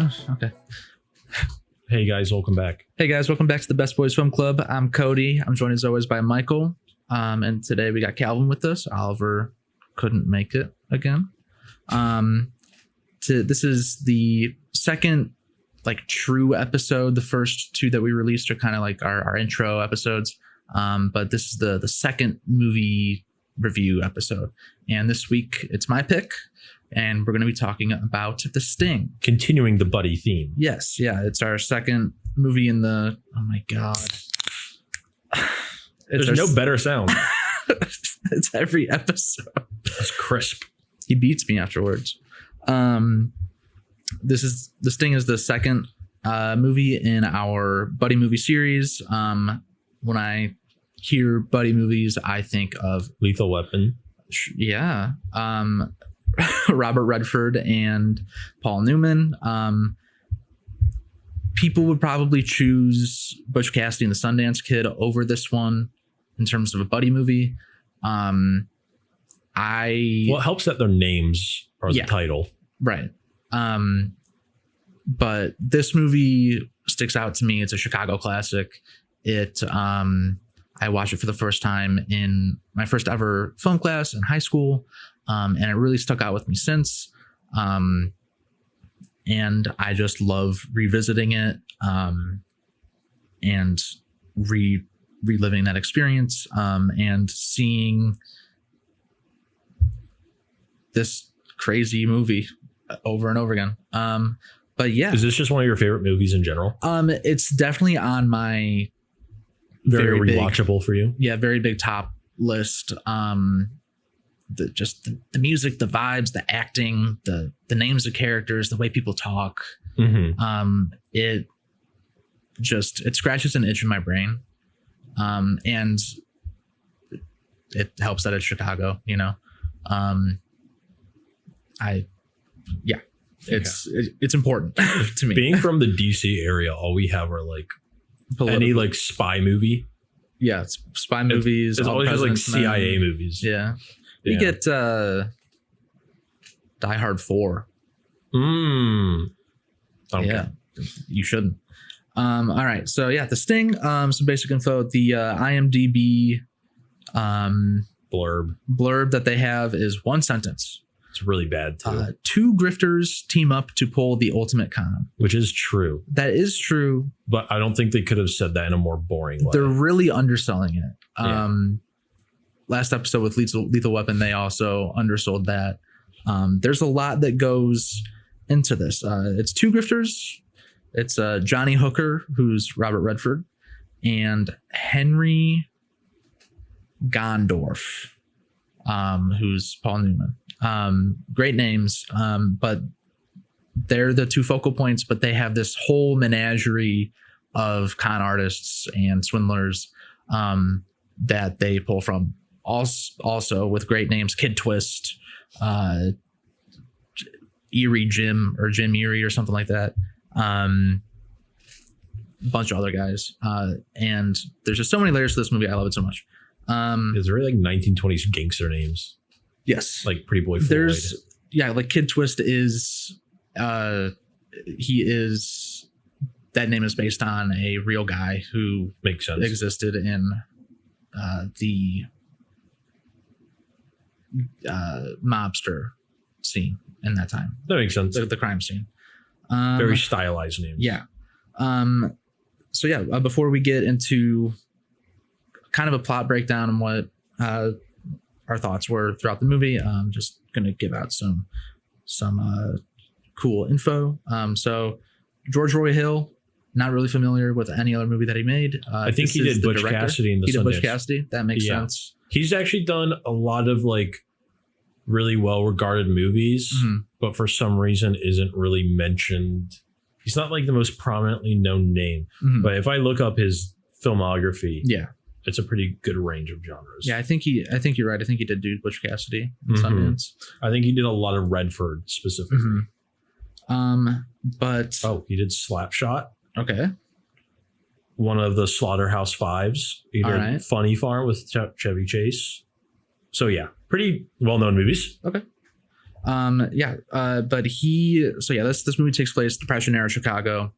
Okay. Hey guys, welcome back. Hey guys, welcome back to the Best Boys Film Club. I'm Cody. I'm joined as always by Michael. And today we got Calvin with us. Oliver couldn't make it again. This is the second true episode. The first two that we released are kind of like our intro episodes. But this is the second movie review episode. And this week it's my pick. And we're going to be talking about The Sting. Continuing the buddy theme. Yes, yeah. It's our second movie in the... Oh my God. There's no better sound. It's every episode. That's crisp. He beats me afterwards. The Sting is the second movie in our buddy movie series. When I hear buddy movies, I think of... Lethal Weapon. Yeah. Robert Redford and Paul Newman. People would probably choose Butch Cassidy and the Sundance Kid over this one in terms of a buddy movie. Well, it helps that their names are the title. Right. But this movie sticks out to me. It's a Chicago classic. I watched it for the first time in my first ever film class in high school. And it really stuck out with me since. And I just love revisiting it and reliving that experience and seeing this crazy movie over and over again. But yeah. Is this just one of your favorite movies in general? It's definitely on my very rewatchable for you. Yeah, very big top list. The music, the vibes, the acting, the names of characters, the way people talk. Mm-hmm. It scratches an itch in my brain. And it helps that it's Chicago, you know. It's important to me. Being from the DC area, all we have are any spy movie. Yeah, it's spy movies. It's always just CIA movies. Yeah. We get Die Hard 4. Okay. Yeah, you shouldn't. All right. So yeah, The Sting. Some basic info. The IMDb blurb that they have is one sentence. It's really bad too. Two grifters team up to pull the ultimate con. Which is true. That is true. But I don't think they could have said that in a more boring way. They're really underselling it. Yeah. Last episode with Lethal Weapon, they also undersold that. There's a lot that goes into this. It's two grifters. It's Johnny Hooker, who's Robert Redford, and Henry Gondorf, who's Paul Newman. Great names, but they're the two focal points, but they have this whole menagerie of con artists and swindlers that they pull from. Also with great names, Kid Twist, Eerie Jim or Jim Eerie or something like that. Bunch of other guys. And there's just so many layers to this movie. I love it so much. Is there 1920s gangster names? Yes. Like Pretty Boy Floyd. There's Kid Twist is that name is based on a real guy who makes sense existed in the mobster scene in that time. That makes sense. The crime scene. Very stylized names. Yeah. Before we get into kind of a plot breakdown and what our thoughts were throughout the movie, I'm just gonna give out some cool info. So George Roy Hill, not really familiar with any other movie that he made. I think he did Butch Cassidy in the Sundance. He did Butch Cassidy. That makes sense. He's actually done a lot of really well-regarded movies, but for some reason isn't really mentioned. He's not the most prominently known name, but if I look up his filmography, it's a pretty good range of genres. Yeah, I think you're right. I think he did do Butch Cassidy in Sundance. I think he did a lot of Redford specifically. But he did Slapshot. Okay. One of the Slaughterhouse Fives. He did Funny Farm with Chevy Chase. So yeah, pretty well-known movies. Okay. But this movie takes place Depression era Chicago.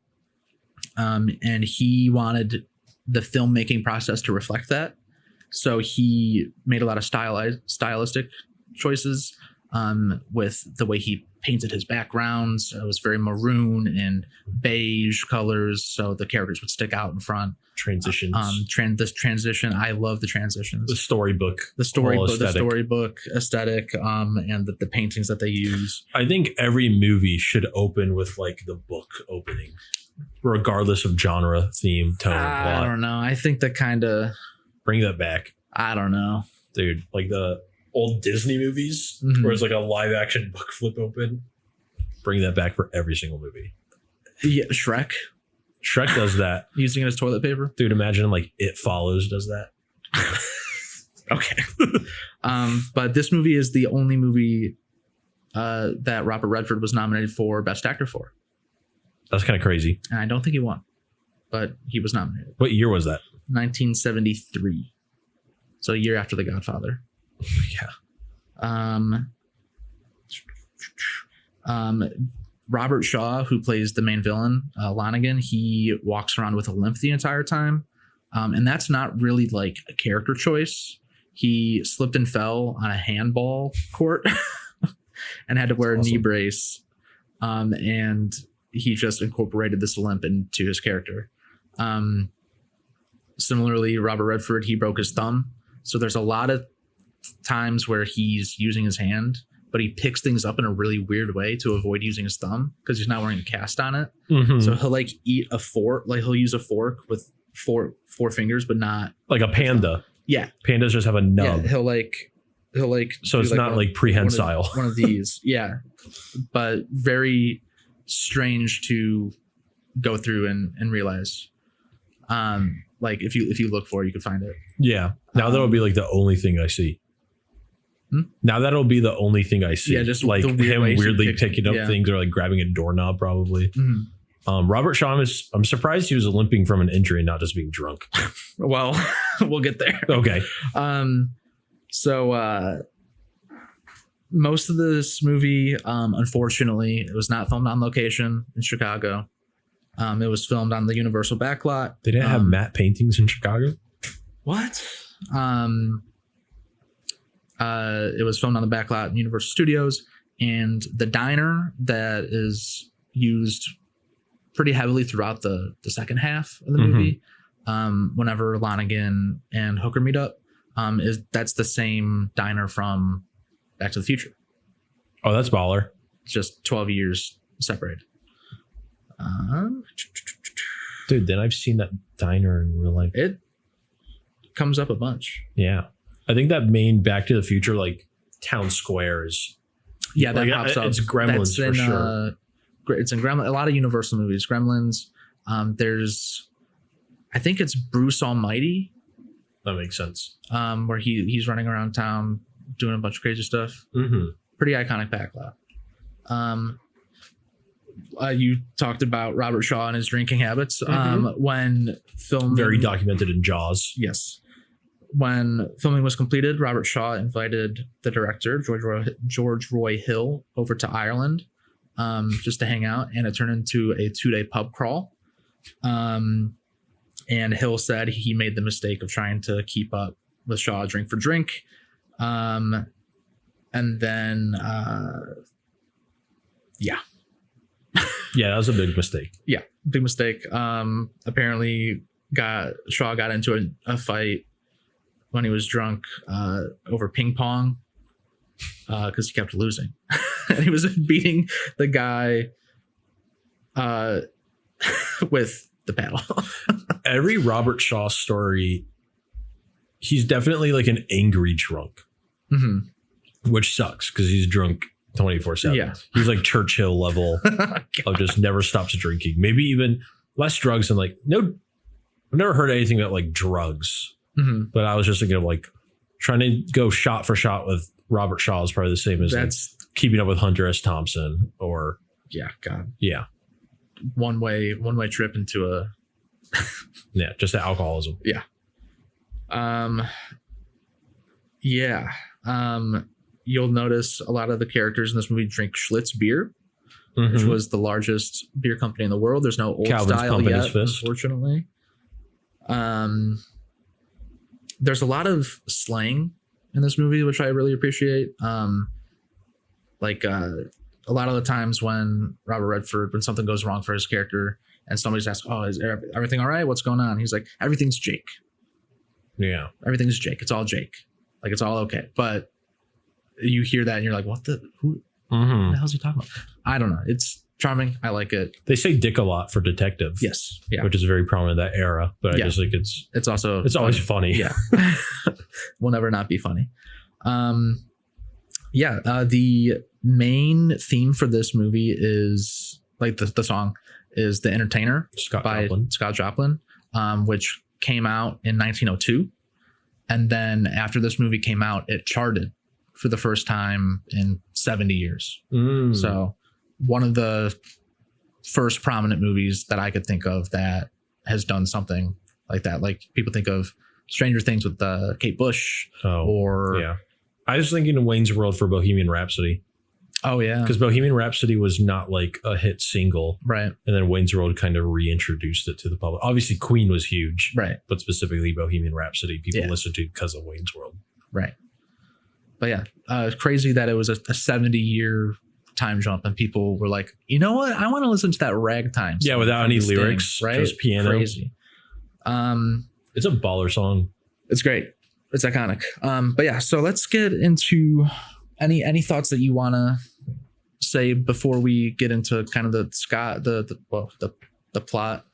And he wanted the filmmaking process to reflect that. So he made a lot of stylistic choices with the way he painted his backgrounds. It was very maroon and beige colors, so the characters would stick out in front. Transitions. This transition, I love the transitions. The storybook aesthetic, and the paintings that they use. I think every movie should open with like the book opening, regardless of genre, theme, tone. I don't know. I think that kind of bring that back. I don't know, dude. Like the old Disney movies, where it's like a live action book flip open. Bring that back for every single movie. Yeah, Shrek does that. Using it as toilet paper. Dude, imagine like It Follows does that. Okay. But this movie is the only movie that Robert Redford was nominated for Best Actor for. That's kind of crazy. And I don't think he won, but he was nominated. What year was that? 1973. So a year after The Godfather. Yeah. Robert Shaw, who plays the main villain, Lonigan, he walks around with a limp the entire time. And that's not really like a character choice. He slipped and fell on a handball court and had to wear a knee brace. And he just incorporated this limp into his character. Similarly, Robert Redford, he broke his thumb. So there's a lot of times where he's using his hand, but he picks things up in a really weird way to avoid using his thumb because he's not wearing a cast on it. So he'll like eat a fork, like he'll use a fork with four fingers, but not like a panda. Yeah, pandas just have a nub. Yeah, he'll like. So it's not like prehensile. One of these, yeah, but very strange to go through and realize. Like if you look for it, you could find it. Yeah. Now that'll be like the only thing I see. Now that'll be the only thing I see. Yeah, just like him weirdly picking up yeah. things or like grabbing a doorknob, probably. Robert Shaw I'm surprised he was limping from an injury, not just being drunk. Well, we'll get there. Okay. So most of this movie, unfortunately, it was not filmed on location in Chicago. It was filmed on the Universal backlot. They didn't have matte paintings in Chicago? What? It was filmed on the backlot in Universal Studios, and the diner that is used pretty heavily throughout the second half of the movie, whenever Lonigan and Hooker meet up, that's the same diner from Back to the Future. Oh, that's baller. Just 12 years separated. Dude, then I've seen that diner in real life. It comes up a bunch. Yeah. I think that main Back to the Future, like town square is. Yeah, that pops up. It's Gremlins for sure. It's in Gremlins. A lot of Universal movies. Gremlins. There's, I think it's Bruce Almighty. That makes sense. Where he's running around town doing a bunch of crazy stuff. Pretty iconic backlot. You talked about Robert Shaw and his drinking habits. When filming, very documented in Jaws. Yes. When filming was completed, Robert Shaw invited the director, George Roy Hill, over to Ireland just to hang out, and it turned into a 2-day pub crawl. And Hill said he made the mistake of trying to keep up with Shaw drink for drink. And then, yeah. Yeah, that was a big mistake. Yeah, big mistake. Apparently, Shaw got into a fight when he was drunk over ping pong because he kept losing. And he was beating the guy with the paddle. Every Robert Shaw story, he's definitely like an angry drunk, which sucks because he's drunk 24/7. Yeah. He's like Churchill level of just never stops drinking. Maybe even less drugs than like, no, I've never heard anything about like drugs. But I was just thinking of like trying to go shot for shot with Robert Shaw is probably the same as like keeping up with Hunter S. Thompson or one way trip into a just the alcoholism. you'll notice a lot of the characters in this movie drink Schlitz beer, which was the largest beer company in the world. There's no Old Calvin's Style pumping yet, his fist. unfortunately. There's a lot of slang in this movie, which I really appreciate. A lot of the times when Robert Redford, when something goes wrong for his character and somebody's asking, oh, is everything all right? What's going on? He's like, everything's Jake. Yeah. Everything's Jake. It's all Jake. Like, it's all okay. But you hear that and you're like, what the hell is he talking about? I don't know. It's charming. I like it. They say dick a lot for detective. Yes. Yeah. Which is very prominent in that era. But I just think it's always funny. Yeah. Will never not be funny. The main theme for this movie is like the song is The Entertainer by Scott Joplin, which came out in 1902. And then after this movie came out, it charted for the first time in 70 years. So one of the first prominent movies that I could think of that has done something like that. Like people think of Stranger Things with Kate Bush I was thinking of Wayne's World for Bohemian Rhapsody. Oh, yeah. Because Bohemian Rhapsody was not like a hit single. Right. And then Wayne's World kind of reintroduced it to the public. Obviously, Queen was huge. Right. But specifically Bohemian Rhapsody, people listened to because of Wayne's World. Right. But yeah, it's crazy that it was a 70-year time jump and people were like, you know what? I want to listen to that ragtime song. Yeah, without any lyrics, right? Just piano. Crazy. It's a baller song. It's great. It's iconic. But yeah, so let's get into any thoughts that you want to say before we get into kind of the plot.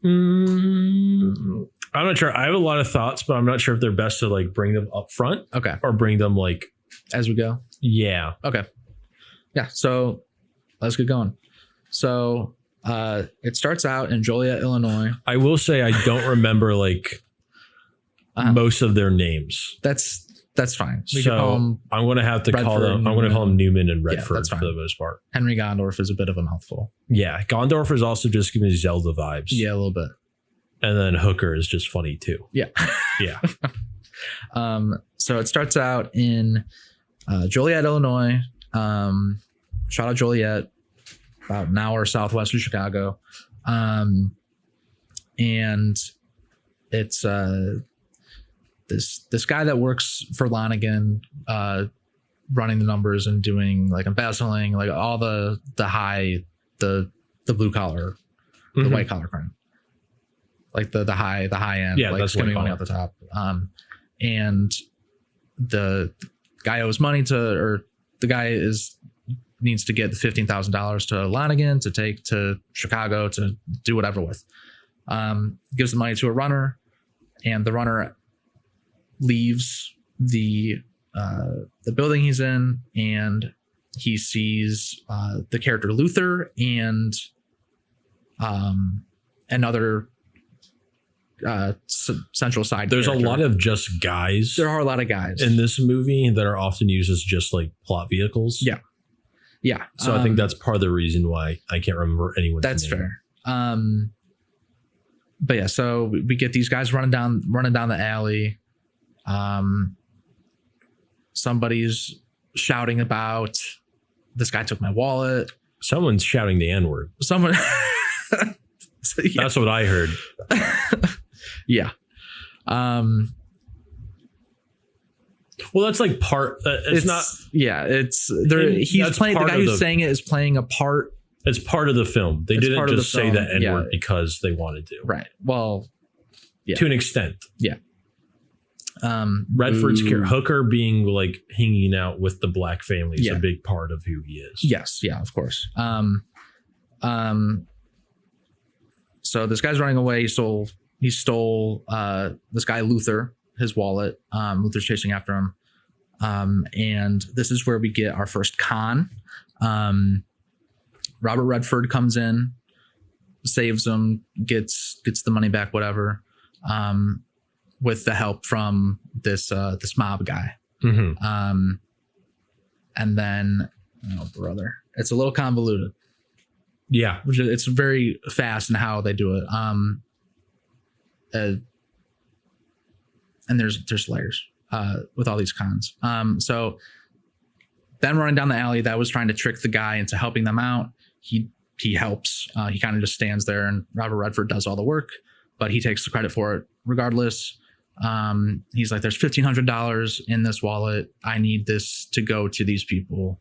I'm not sure. I have a lot of thoughts, but I'm not sure if they're best to like bring them up front. Okay. Or bring them like as we go. Yeah. Okay. Yeah. So let's get going. So it starts out in Joliet, Illinois. I will say I don't remember like most of their names. That's fine. We can call them I'm going to have to call them. I'm going to call them Newman and Redford for the most part. Henry Gondorff is a bit of a mouthful. Yeah, Gondorff is also just giving me Zelda vibes. Yeah, a little bit. And then Hooker is just funny too. Yeah, yeah. So it starts out in Joliet, Illinois. Shout out Joliet, about an hour southwest of Chicago, and it's this guy that works for Lonigan, running the numbers and doing like embezzling, like all the blue collar, the white collar crime, like the high end, like that's skimming money off the top. And the guy owes money needs to get the $15,000 to Lonigan to take to Chicago to do whatever with. Gives the money to a runner, and the runner leaves the building he's in, and he sees the character Luther and another central side. There's character. A lot of just guys. There are a lot of guys in this movie that are often used as just like plot vehicles. Yeah. Yeah. So I think that's part of the reason why I can't remember anyone's name. That's fair. But yeah, so we get these guys running down the alley. Somebody's shouting about this guy took my wallet. Someone's shouting the N-word. Someone. So, yeah. That's what I heard. Yeah. Well, that's like part. It's not. Yeah, it's there. He's playing. The guy who's saying it is playing a part. It's part of the film. They didn't just say the N-word because they wanted to. Right. Well, yeah. To an extent. Yeah. Redford's Hooker being like hanging out with the black family is a big part of who he is. Yes. Yeah. Of course. So this guy's running away. He stole this guy Luther, his wallet. Luther's chasing after him. And this is where we get our first con. Robert Redford comes in, saves him, gets the money back, whatever, with the help from this mob guy. Mm-hmm. And then, oh brother, it's a little convoluted. Yeah, it's very fast in how they do it. And there's layers. with all these cons. So then running down the alley, that was trying to trick the guy into helping them out. He helps. He kind of just stands there, and Robert Redford does all the work, but he takes the credit for it regardless. He's like, there's $1,500 in this wallet. I need this to go to these people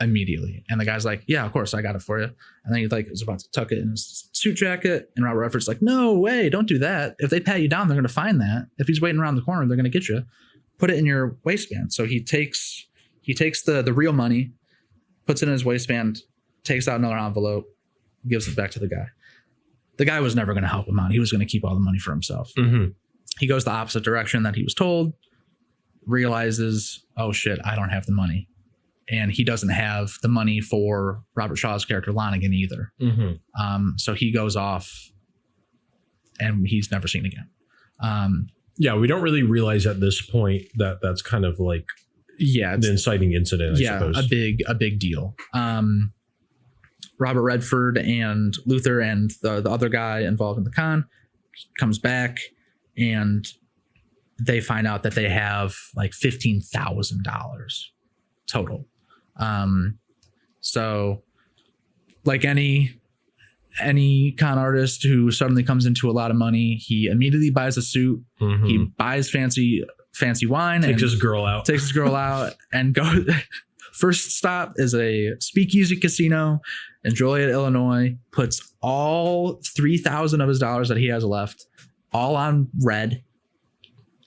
immediately. And the guy's like, yeah, of course, I got it for you. And then he like is about to tuck it in his suit jacket, and Robert Redford's like, no way, don't do that. If they pat you down, they're going to find that. If he's waiting around the corner, they're going to get you. Put it in your waistband. So he takes the real money, puts it in his waistband, takes out another envelope, gives it back to the guy. The guy was never going to help him out. He was going to keep all the money for himself. Mm-hmm. He goes the opposite direction that he was told, realizes, oh shit, I don't have the money. And he doesn't have the money for Robert Shaw's character Lonigan either. Mm-hmm. So he goes off and he's never seen again. Yeah, we don't really realize at this point that that's kind of like the inciting incident, I suppose. a big deal. Robert Redford and Luther and the other guy involved in the con comes back, and they find out that they have like $15,000 total. So like any con artist who suddenly comes into a lot of money, he immediately buys a suit. Mm-hmm. He buys fancy wine, takes his girl out and goes. First stop is a speakeasy casino in Joliet, Illinois. Puts all $3,000 of his dollars that he has left all on red,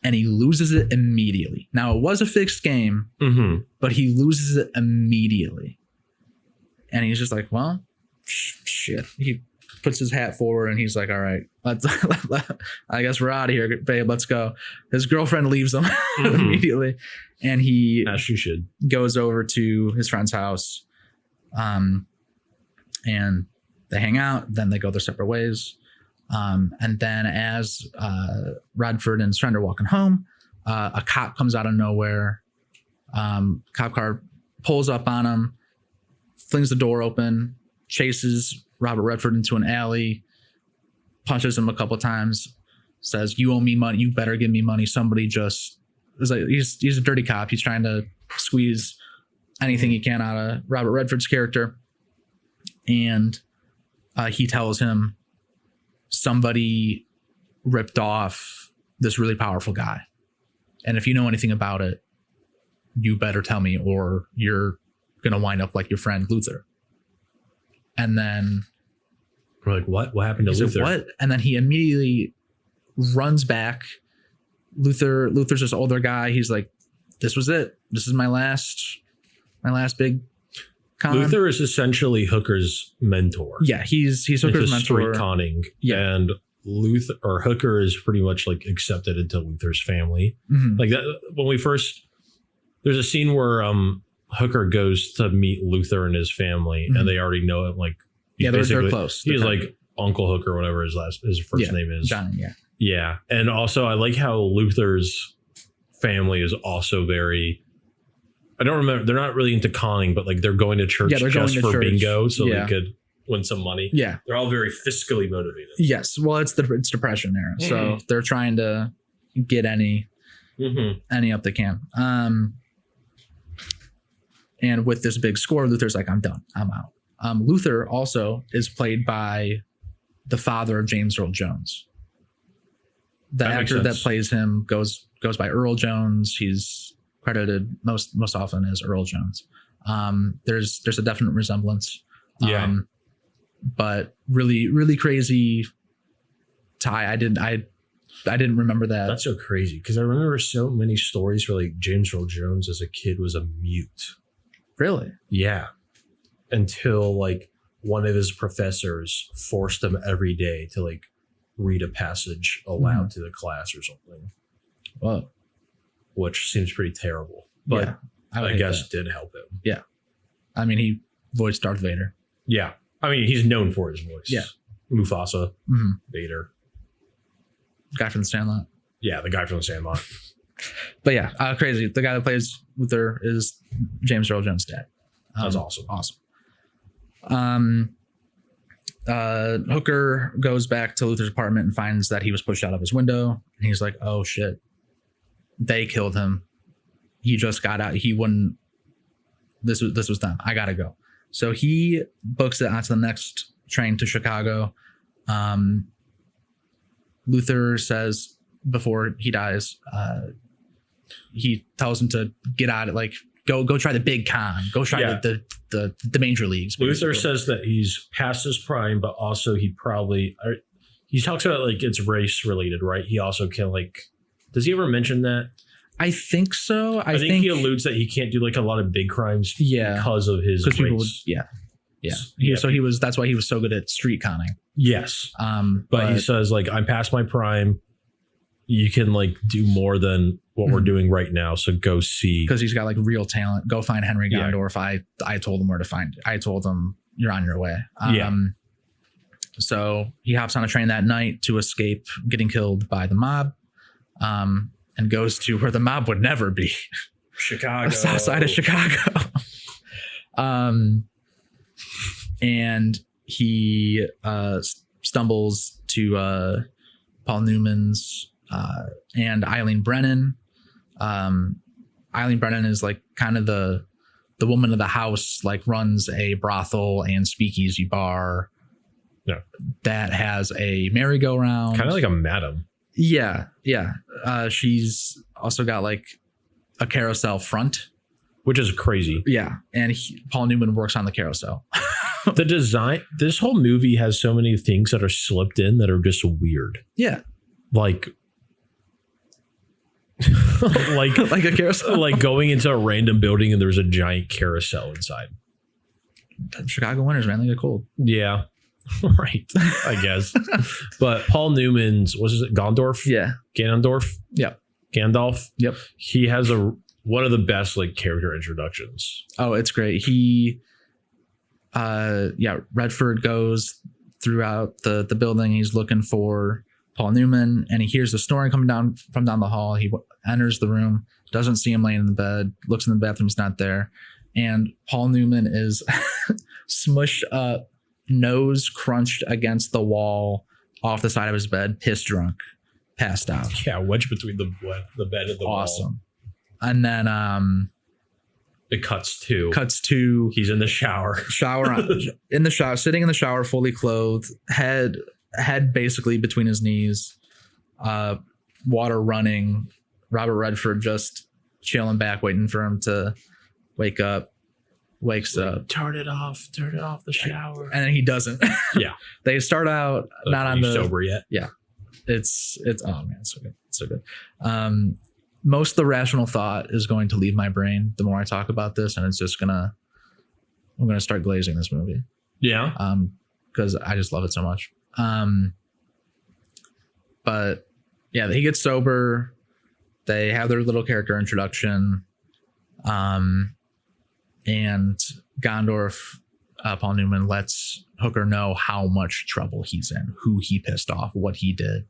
and he loses it immediately. Now, it was a fixed game, mm-hmm. but he loses it immediately. And he's just like, well, shit. He puts his hat forward and he's like, all right, I guess we're out of here, babe. Let's go. His girlfriend leaves him mm-hmm. immediately. And he as she should goes over to his friend's house. And they hang out. Then they go their separate ways. And then as Radford and his friend are walking home, a cop comes out of nowhere. Cop car pulls up on him, flings the door open, chases Robert Redford into an alley, punches him a couple times, says, "You owe me money. You better give me money." Somebody just is like, he's a dirty cop. He's trying to squeeze anything he can out of Robert Redford's character. And he tells him somebody ripped off this really powerful guy. And if you know anything about it, you better tell me, or you're going to wind up like your friend Luther. And then we're like, what happened to Luther? What? And then he immediately runs back. Luther's this older guy. He's like, this was it. This is my last big con. Luther is essentially Hooker's mentor. Yeah, he's Hooker's mentor. Straight conning. Yeah. And Hooker is pretty much like accepted into Luther's family. Mm-hmm. Like that when we first, there's a scene where Hooker goes to meet Luther and his family, mm-hmm. and they already know him. Like, they're close. He's like Uncle Hooker, whatever his first name is. Johnny. Yeah. Yeah. And also I like how Luther's family is also very, I don't remember, they're not really into conning, but like they're going to church just for bingo so they could win some money. Yeah. They're all very fiscally motivated. Yes. Well, it's Depression era. Mm-hmm. So they're trying to get any up they can. And with this big score, Luther's like, I'm done. I'm out. Luther also is played by the father of James Earl Jones. The actor that plays him goes by Earl Jones. He's credited most often as Earl Jones. There's a definite resemblance. Yeah. But really, really crazy tie. I didn't remember that. That's so crazy because I remember so many stories where like James Earl Jones as a kid was a mute. Really? Yeah. Until like one of his professors forced him every day to like read a passage aloud to the class or something. Whoa. Which seems pretty terrible. But yeah, I guess it did help him. Yeah. I mean, he voiced Darth Vader. Yeah. I mean, he's known for his voice. Yeah. Mufasa, Vader. Guy from the Sandlot. Yeah, the guy from the Sandlot. But yeah, crazy. The guy that plays Luther is James Earl Jones' dad. That's awesome. Awesome. Hooker goes back to Luther's apartment and finds that he was pushed out of his window. And he's like, oh shit. They killed him. He just got out. He wouldn't. This was them. I gotta go. So he books it onto the next train to Chicago. Luther says before he dies, he tells him to get out. Like go try the big con. Go try the major leagues. Luther says that he's past his prime, but also he talks about like it's race related, right? He also can like. Does he ever mention that? I think so. I think he alludes that he can't do like a lot of big crimes because of his race. So he was. That's why he was so good at street conning. Yes. But he says like I'm past my prime. You can like do more than what we're doing right now. So go see, because he's got like real talent. Go find Henry Gondorff. I told him where to find. I told him you're on your way. So he hops on a train that night to escape getting killed by the mob. And goes to where the mob would never be. Chicago. The south side of Chicago. And he stumbles to Paul Newman's and Eileen Brennan. Eileen Brennan is like kind of the woman of the house, like runs a brothel and speakeasy bar that has a merry-go-round. Kind of like a madam. Yeah. She's also got like a carousel front, which is crazy. Yeah. And Paul Newman works on the carousel. The design, this whole movie has so many things that are slipped in that are just weird. Yeah. Like a carousel, like going into a random building and there's a giant carousel inside. Chicago winters, man, they get cold. Yeah. Right, I guess. But Paul Newman's, what is it, Gondorff? Yeah. Ganondorf? Yep. Gandalf? Yep. He has one of the best like character introductions. Oh, it's great. He Redford goes throughout the building. He's looking for Paul Newman, and he hears the snoring coming down from down the hall. He enters the room, doesn't see him laying in the bed, looks in the bathroom, he's not there. And Paul Newman is smushed up, nose crunched against the wall off the side of his bed, piss drunk, passed out. Yeah, wedged between the bed and the wall. Awesome. And then it cuts to he's in the shower. In the shower, sitting in the shower, fully clothed, head basically between his knees, water running. Robert Redford just chilling back, waiting for him to wake up. Wakes up. Turn it off the shower. And then he doesn't. Yeah. They start out not on the sober yet. Yeah. It's oh man, it's so good. It's so good. Most of the rational thought is going to leave my brain the more I talk about this, and it's just I'm gonna start glazing this movie. Yeah. Because I just love it so much. But yeah, he gets sober. They have their little character introduction. And Gondorff, Paul Newman, lets Hooker know how much trouble he's in, who he pissed off, what he did.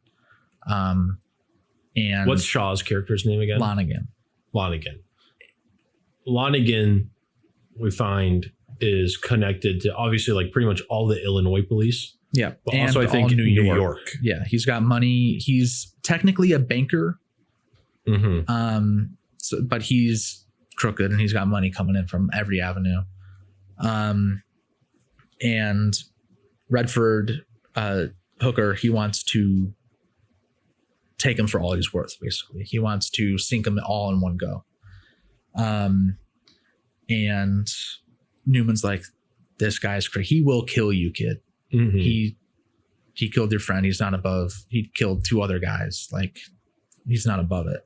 And what's Shaw's character's name again? Lonigan, we find, is connected to obviously like pretty much all the Illinois police. Yeah. But and also I think New York. Yeah. He's got money. He's technically a banker. Mm-hmm. But he's crooked and he's got money coming in from every avenue. And Redford, Hooker, he wants to take him for all he's worth, basically. He wants to sink him all in one go. And Newman's like, this guy's crazy. He will kill you, kid. Mm-hmm. He killed your friend. He's not above. He killed 2 other guys. Like, he's not above it.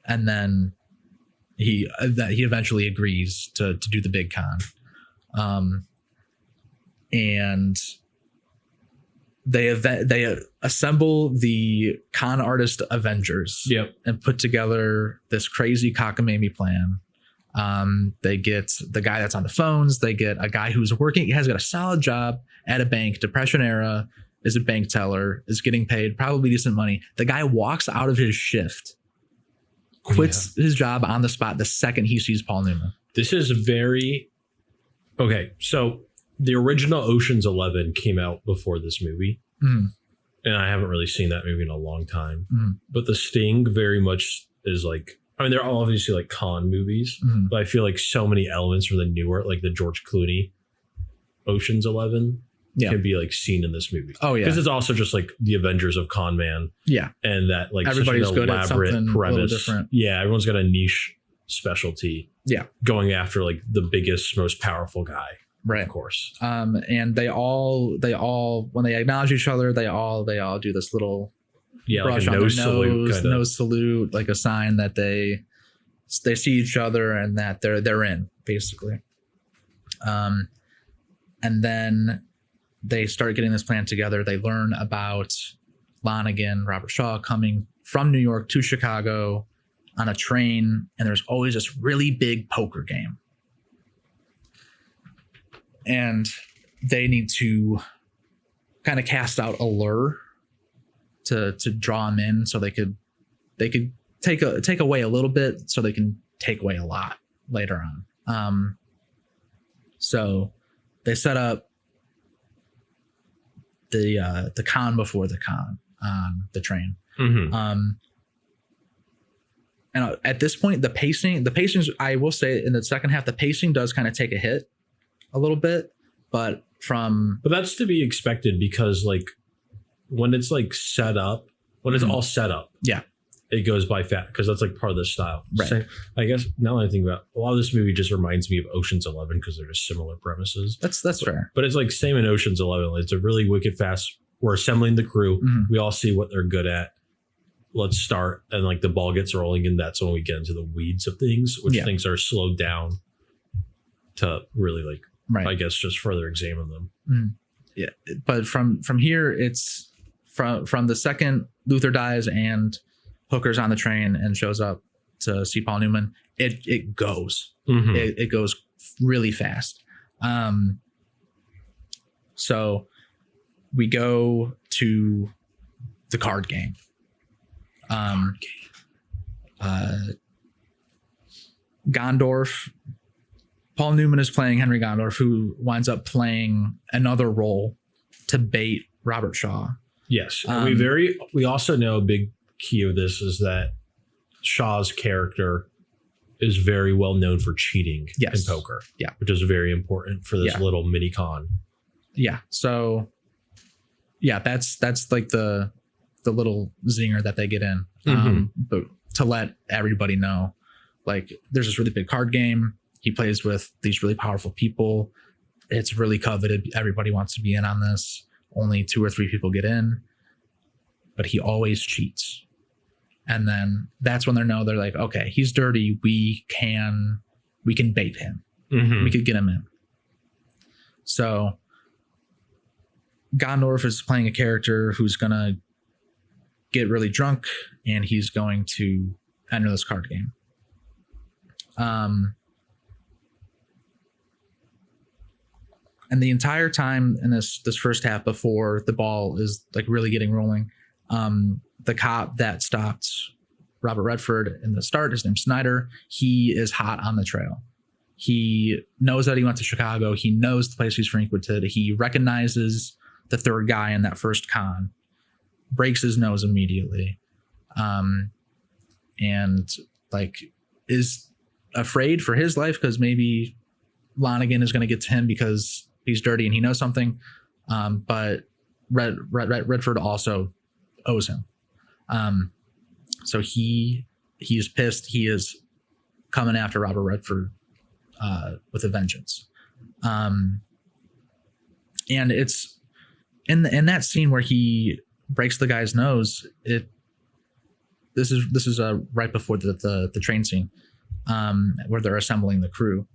And then he eventually agrees to do the big con. And they assemble the con artist Avengers. Yep. And put together this crazy cockamamie plan. They get the guy that's on the phones. They get a guy who's working. He has got a solid job at a bank, Depression era, is a bank teller, is getting paid probably decent money. The guy walks out of his shift, quits his job on the spot the second he sees Paul Newman. This is very... Okay, so the original Ocean's 11 came out before this movie. Mm. and I haven't really seen that movie in a long time. But The Sting very much is like, I mean, they're all obviously like con movies, but I feel like so many elements from the newer, like the George Clooney Ocean's 11 can be like seen in this movie. Oh yeah, because it's also just like the Avengers of con man. Yeah, and that like everybody's such an good at something premise. a little different. Yeah, everyone's got a niche specialty. Yeah, going after like the biggest, most powerful guy. Right, of course. And they all when they acknowledge each other, they all do this little brush like a on nose their salute, nose salute, like a sign that they see each other and that they're in, basically. And then they start getting this plan together. They learn about Lonigan, Robert Shaw, coming from New York to Chicago on a train, and there's always this really big poker game. And they need to kind of cast out a lure to draw them in, so they could take away a little bit, so they can take away a lot later on. So they set up the con before the con on the train. And at this point, the pacing, I will say, in the second half, the pacing does kind of take a hit a little bit, but that's to be expected, because like when it's like set up, when it's all set up, it goes by fast, because that's like part of the style. Right. So I guess now that I think about it, a lot of this movie just reminds me of Ocean's 11, because they're just similar premises. That's fair. But it's like same in Ocean's 11. It's a really wicked fast. We're assembling the crew. We all see what they're good at. Let's start, and like the ball gets rolling, and that's when we get into the weeds of things, which things are slowed down to really like, I guess, just further examine them. Yeah, but from here, it's from the second Luther dies and Hooker's on the train and shows up to see Paul Newman, it goes. It goes really fast. So we go to the card game. Gondorf, Paul Newman is playing Henry Gondorf, who winds up playing another role to bait Robert Shaw. Yes. We also know a big key of this is that Shaw's character is very well known for cheating in poker. Yeah. Which is very important for this little mini con. Yeah. So that's like the little zinger that they get in. But to let everybody know, like, there's this really big card game. He plays with these really powerful people. It's really coveted. Everybody wants to be in on this. Only 2 or 3 people get in, but he always cheats. And then that's when they're like, okay, he's dirty. We can bait him. We could get him in. So Gondorf is playing a character who's going to get really drunk, and he's going to enter this card game. And the entire time in this first half, before the ball is like really getting rolling, the cop that stopped Robert Redford in the start, his name's Snyder, he is hot on the trail. He knows that he went to Chicago. He knows the place he's frequented. He recognizes the third guy in that first con, breaks his nose immediately, and like is afraid for his life, because maybe Lonigan is going to get to him because he's dirty and he knows something. But Redford also owes him. So he's pissed. He is coming after Robert Redford with a vengeance. And it's in that scene where he breaks the guy's nose. This is right before the train scene, where they're assembling the crew.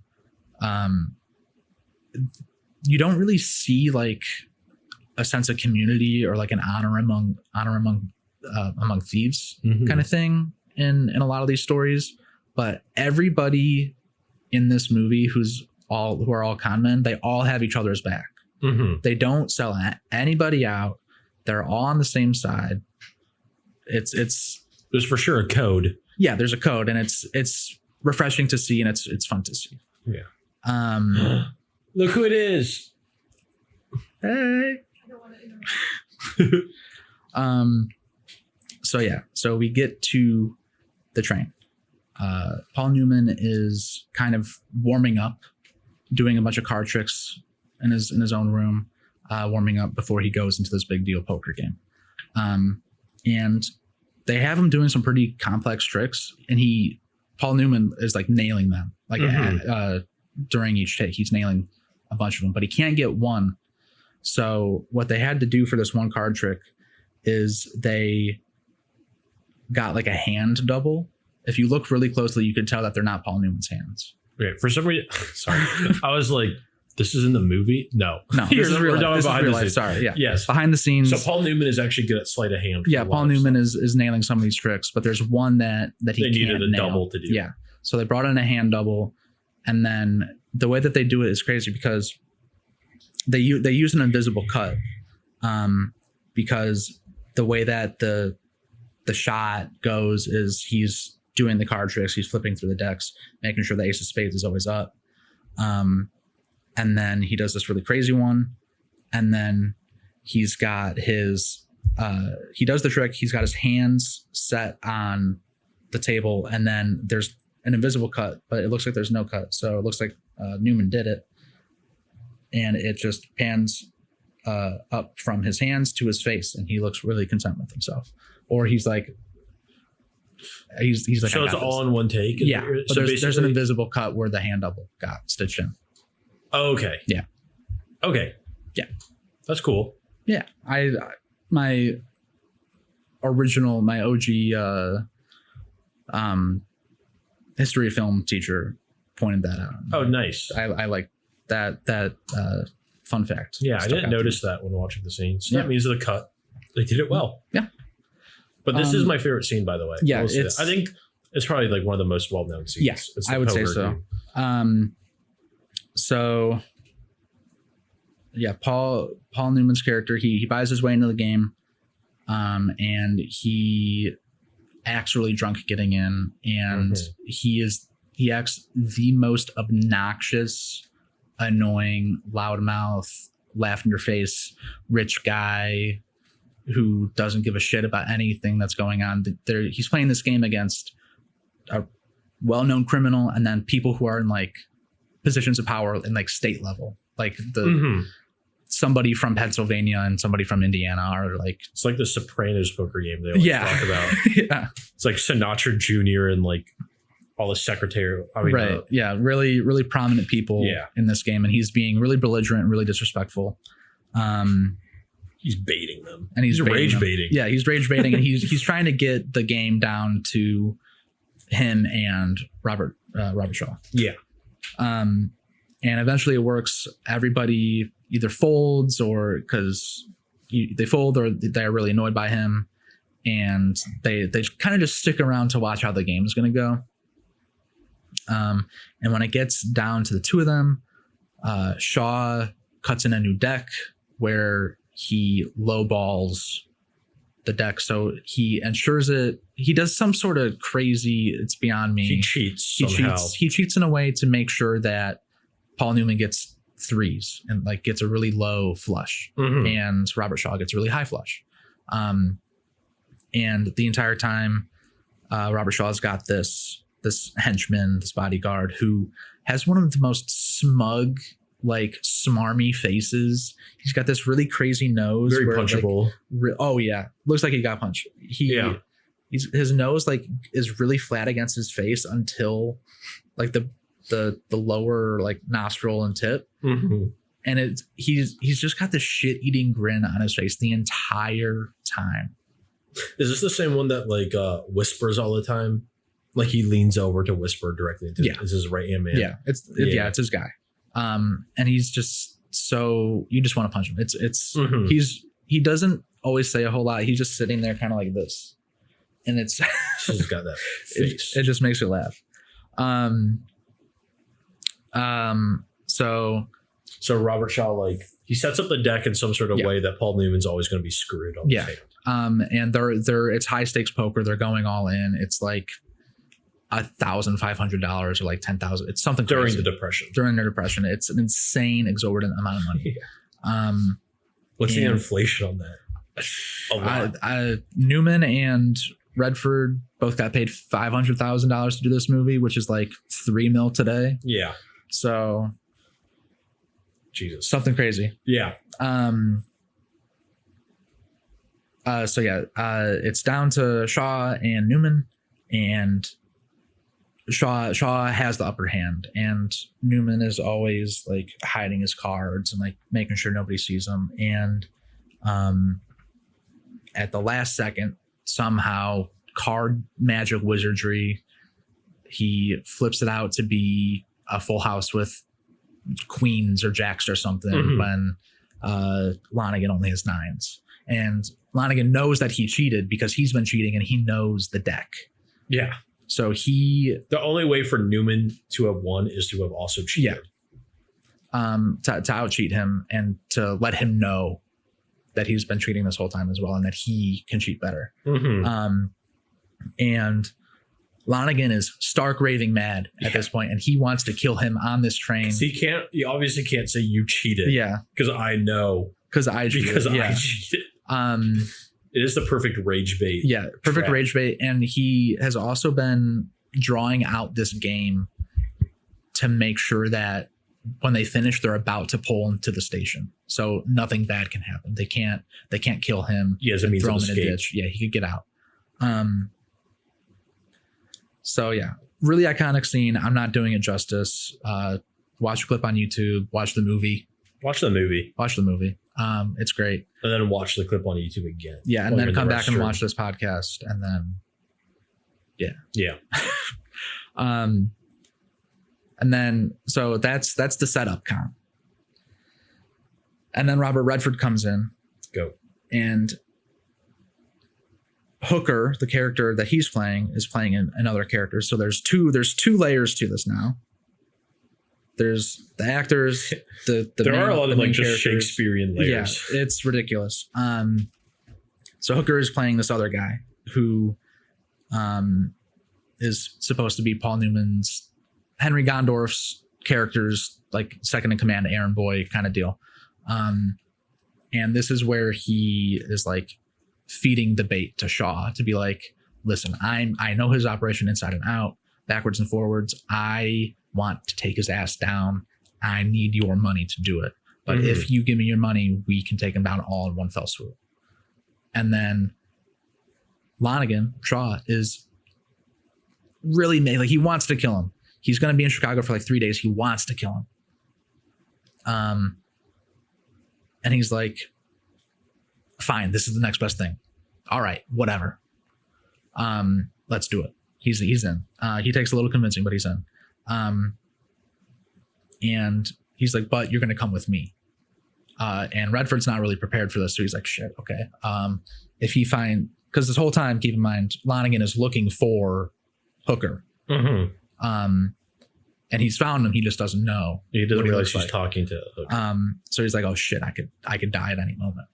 You don't really see like a sense of community or like an honor among thieves kind of thing in a lot of these stories. But everybody in this movie who are all con men, they all have each other's back. They don't sell anybody out. They're all on the same side. There's for sure a code. Yeah, there's a code, and it's refreshing to see, and it's fun to see. Yeah. Look who it is. Hey. So we get to the train. Paul Newman is kind of warming up, doing a bunch of card tricks in his own room, warming up before he goes into this big deal poker game. And they have him doing some pretty complex tricks, and Paul Newman is like nailing them. Like during each take, he's nailing a bunch of them, but he can't get one. So what they had to do for this one card trick is they got like a hand double. If you look really closely, you can tell that they're not Paul Newman's hands. Okay, for some reason, sorry, I was like, "This is in the movie." No, this is real life. This is real life. Sorry, yeah, yes, behind the scenes. So Paul Newman is actually good at sleight of hand. Yeah, Paul Newman is nailing some of these tricks, but there's one that he needed a nail. double to do. Yeah, so they brought in a hand double, and then the way that they do it is crazy because they use an invisible cut, because the way that the shot goes is he's doing the card tricks, he's flipping through the decks, making sure the ace of spades is always up, and then he does this really crazy one, and then he's got his he does the trick, he's got his hands set on the table, and then there's an invisible cut, but it looks like there's no cut, so it looks like Newman did it, and it just pans up from his hands to his face, and he looks really content with himself, or he's like so it's all in one take. Yeah, but so there's an invisible cut where the hand double got stitched in. Okay. Yeah. Okay. Yeah, that's cool. Yeah, my OG history film teacher pointed that out. Oh, nice. I like that fun fact. Yeah, I didn't notice that when watching the scenes. So that means the cut, they did it well. Yeah. But this is my favorite scene, by the way. Yeah, I think it's probably like one of the most well-known scenes. Yeah, I would say so. So yeah, Paul Newman's character, he buys his way into the game, and he acts really drunk getting in, and he acts the most obnoxious, annoying, loudmouth, laugh in your face, rich guy who doesn't give a shit about anything that's going on. He's playing this game against a well-known criminal, and then people who are in like positions of power in like state level, like somebody from Pennsylvania and somebody from Indiana are like, it's like the Sopranos poker game they always talk about. Yeah, it's like Sinatra Jr. and like all the secretary. Yeah, really, really prominent people in this game, and he's being really belligerent, really disrespectful. He's baiting them, and he's rage baiting. Yeah, he's rage baiting, and he's trying to get the game down to him and Robert Shaw. Yeah, and eventually it works. Everybody either folds, or because they fold, or they're really annoyed by him, and they kind of just stick around to watch how the game is going to go. And when it gets down to the two of them, Shaw cuts in a new deck where he lowballs the deck, so he ensures it. He does some sort of crazy, it's beyond me. He cheats somehow. He cheats in a way to make sure that Paul Newman gets threes and like gets a really low flush, and Robert Shaw gets a really high flush. And the entire time, Robert Shaw's got this henchman, this bodyguard, who has one of the most smug, like smarmy faces. He's got this really crazy nose, very punchable. Like, oh yeah, looks like he got punched. His nose like is really flat against his face until like the lower like nostril and tip, and he's just got this shit eating grin on his face the entire time. Is this the same one that like whispers all the time? Like he leans over to whisper directly into is his right hand man. Yeah, it's his guy. And he's just so you just want to punch him. He doesn't always say a whole lot. He's just sitting there kind of like this, and he's got that face. It just makes you laugh. So Robert Shaw, like he sets up the deck in some sort of way that Paul Newman's always going to be screwed on. Yeah. And it's high stakes poker. They're going all in. It's like $1,500 or like $10,000. It's something during crazy. the depression. During the depression, it's an insane, exorbitant amount of money. What's the inflation on that? A lot. Newman and Redford both got paid $500,000 to do this movie, which is like $3 million today. Yeah. So, Jesus, something crazy. Yeah. It's down to Shaw and Newman, and Shaw has the upper hand, and Newman is always like hiding his cards and like making sure nobody sees him. And at the last second, somehow card magic wizardry, he flips it out to be a full house with queens or jacks or something when Lonigan only has nines. And Lonigan knows that he cheated because he's been cheating and he knows the deck. Yeah. So the only way for Newman to have won is to have also cheated. Yeah. To out cheat him and to let him know that he's been cheating this whole time as well and that he can cheat better. And Lonigan is stark raving mad at this point, and he wants to kill him on this train. He obviously can't say you cheated. Yeah. Because I know. Because I cheated. It is the perfect rage bait. Yeah, perfect rage bait. And he has also been drawing out this game to make sure that when they finish, they're about to pull into the station. So nothing bad can happen. They can't kill him. He has a means throw of him in escape. a ditch. Yeah, he could get out. So yeah, really iconic scene. I'm not doing it justice. Watch a clip on YouTube. Watch the movie. Watch the movie. It's great. And then watch the clip on YouTube again. Yeah, and then come back and watch this podcast, and then yeah. And then so that's the setup, Con. And then Robert Redford comes in. Go. And Hooker, the character that he's playing, is playing another character. So there's two layers to this now. There's the actors, there are a lot of like just characters. Shakespearean layers. Yeah, it's ridiculous. So Hooker is playing this other guy who is supposed to be Paul Newman's, Henry Gondorf's character's like second in command, errand boy kind of deal. And this is where he is like feeding the bait to Shaw to be like, listen, I know his operation inside and out, backwards and forwards. I want to take his ass down. I need your money to do it. But if you give me your money, we can take him down all in one fell swoop. And then Lonigan, Shaw, is really like he wants to kill him. He's going to be in Chicago for like 3 days. He wants to kill him. And he's like, fine, this is the next best thing. All right, whatever. Let's do it. He's in. He takes a little convincing, but he's in. And he's like, but you're going to come with me. And Redford's not really prepared for this. So he's like, shit, okay. Because this whole time, keep in mind, Lonigan is looking for Hooker. And he's found him. He just doesn't know. He doesn't realize he's talking to Hooker. So he's like, oh shit, I could die at any moment.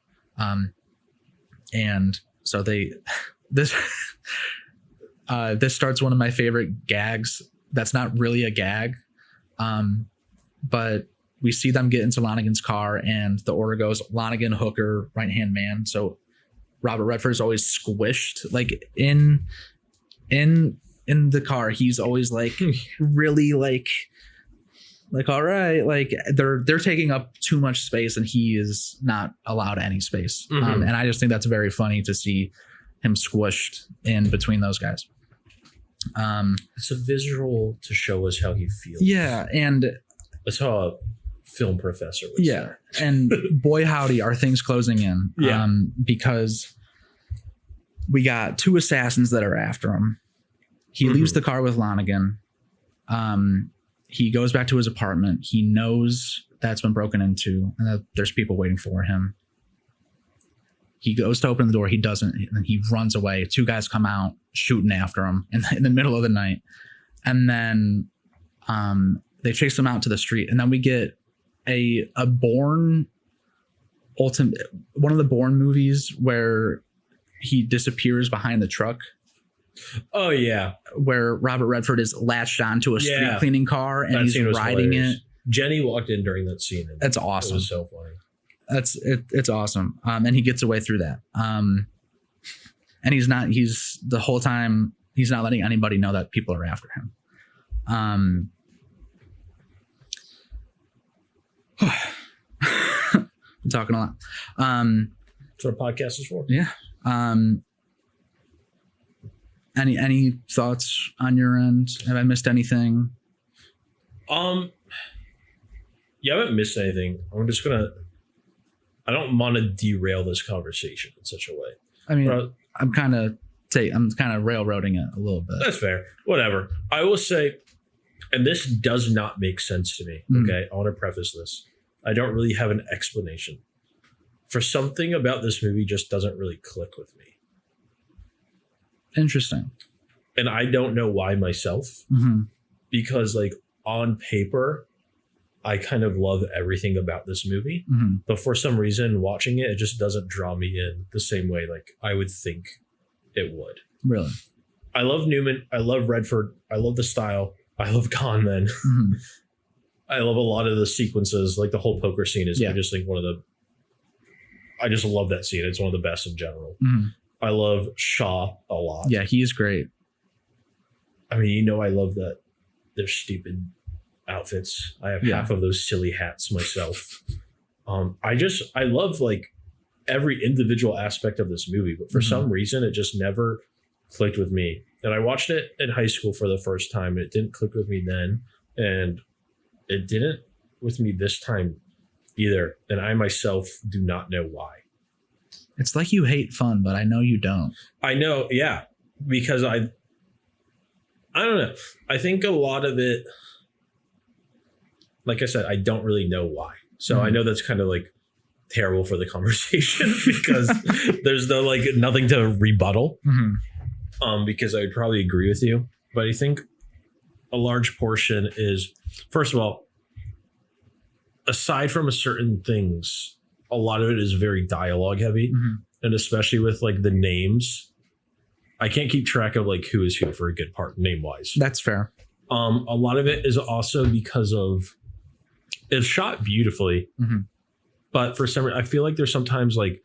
And so this starts one of my favorite gags. That's not really a gag. But we see them get into Lonigan's car, and the order goes Lonigan, Hooker, right-hand man. So Robert Redford is always squished. Like in the car, he's always like really like all right, like they're taking up too much space, and he is not allowed any space. And I just think that's very funny to see him squished in between those guys. It's a visual to show us how he feels. Yeah, and that's how a film professor would say. And boy howdy, are things closing in. Because we got two assassins that are after him. He leaves the car with Lonigan. He goes back to his apartment. He knows that's been broken into and that there's people waiting for him. He goes to open the door. He doesn't. And he runs away. Two guys come out shooting after him in the middle of the night. And then they chase him out to the street. And then we get a Bourne one of the Bourne movies where he disappears behind the truck. Oh yeah, where Robert Redford is latched onto a street cleaning car and he's riding it. Jenny walked in during that scene. That's awesome. It was so funny. It's awesome. And he gets away through that. And he's the whole time he's not letting anybody know that people are after him. I'm talking a lot. That's what a podcast is for. Yeah. Any thoughts on your end? Have I missed anything? You haven't missed anything. I don't want to derail this conversation in such a way. I mean, I'm kind of railroading it a little bit. That's fair. Whatever. I will say, and this does not make sense to me. Okay. I want to preface this. I don't really have an explanation. For something about this movie just doesn't really click with me. Interesting. And I don't know why myself. Because like on paper, I kind of love everything about this movie. But for some reason, watching it just doesn't draw me in the same way like I would think it would. Really? I love Newman. I love Redford. I love the style. I love con men. I love a lot of the sequences. Like the whole poker scene is, I just think I just love that scene. It's one of the best in general. I love Shaw a lot. Yeah, he's great. I mean, I love that they're stupid outfits. I have half of those silly hats myself. I love like every individual aspect of this movie, but for some reason it just never clicked with me. And I watched it in high school for the first time. It didn't click with me then, and it didn't with me this time either. And I myself do not know why. It's like you hate fun, but I know you don't. I know, yeah, because I don't know. I think a lot of it, like I said, I don't really know why. So I know that's kind of like terrible for the conversation because there's nothing to rebuttal. Because I would probably agree with you. But I think a large portion is, first of all, aside from certain things, a lot of it is very dialogue heavy. And especially with like the names, I can't keep track of like who is who for a good part name wise. That's fair. A lot of it is also because of it's shot beautifully, but for some reason, I feel like there's sometimes like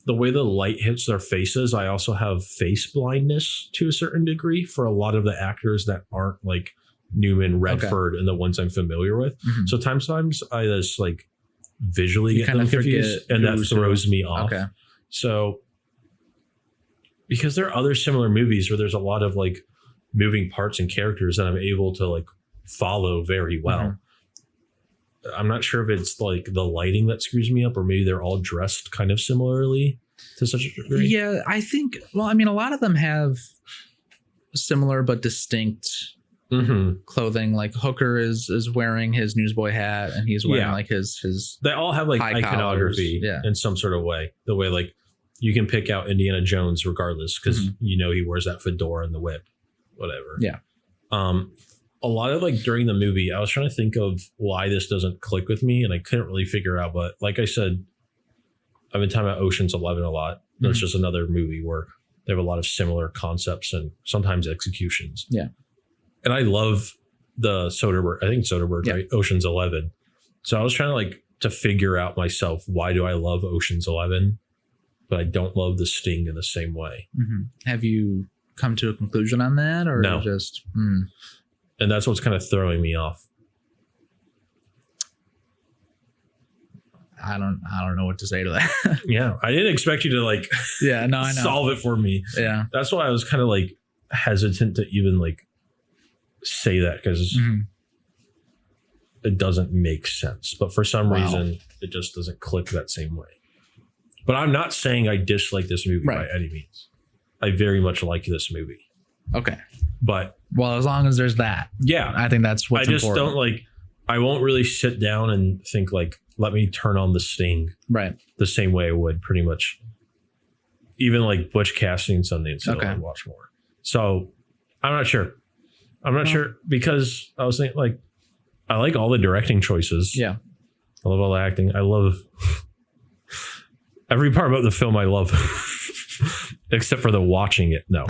the way the light hits their faces. I also have face blindness to a certain degree for a lot of the actors that aren't like Newman, Redford, and the ones I'm familiar with. So sometimes I just like visually get them confused, and that throws me off. Okay. So because there are other similar movies where there's a lot of like moving parts and characters that I'm able to like follow very well. I'm not sure if it's like the lighting that screws me up, or maybe they're all dressed kind of similarly to such a degree. Yeah, I think, well, I mean, a lot of them have similar but distinct clothing. Like Hooker is wearing his newsboy hat, and he's wearing like his they all have like iconography in some sort of way. The way like you can pick out Indiana Jones regardless, because he wears that fedora and the whip, whatever. Yeah. A lot of like during the movie, I was trying to think of why this doesn't click with me, and I couldn't really figure out. But like I said, I've been talking about Ocean's 11 a lot. There's just another movie where they have a lot of similar concepts and sometimes executions. Yeah. And I love the Soderbergh. I think Soderbergh, right? Ocean's 11. So I was trying to figure out myself, why do I love Ocean's 11, but I don't love The Sting in the same way. Have you come to a conclusion on that, or no? Just and that's what's kind of throwing me off. I don't know what to say to that. Yeah, I didn't expect you to I know. Solve it for me. Yeah, that's why I was kind of like hesitant to even like say that, because it doesn't make sense. But for some reason, it just doesn't click that same way. But I'm not saying I dislike this movie by any means. I very much like this movie. Okay. But well, as long as there's that, I think that's what's important. I just don't I won't really sit down and think let me turn on The Sting the same way I would pretty much even like Butch Cassidy and Sundance. I'd watch more. So I'm not sure. Sure, because I was thinking I like all the directing choices. Yeah. I love all the acting. I love every part about the film. I love except for the watching it. No.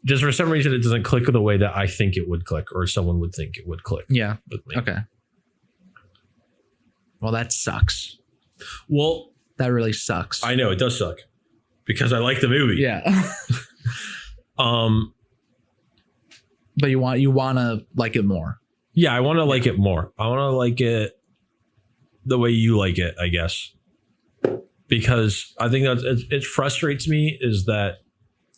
Just for some reason, it doesn't click the way that I think it would click, or someone would think it would click. Yeah. With me. Okay. Well, that sucks. Well, That really sucks. I know it does suck because I like the movie. Yeah. But you want to like it more. Yeah, I want to like it more. I want to like it the way you like it, I guess. Because I think it frustrates me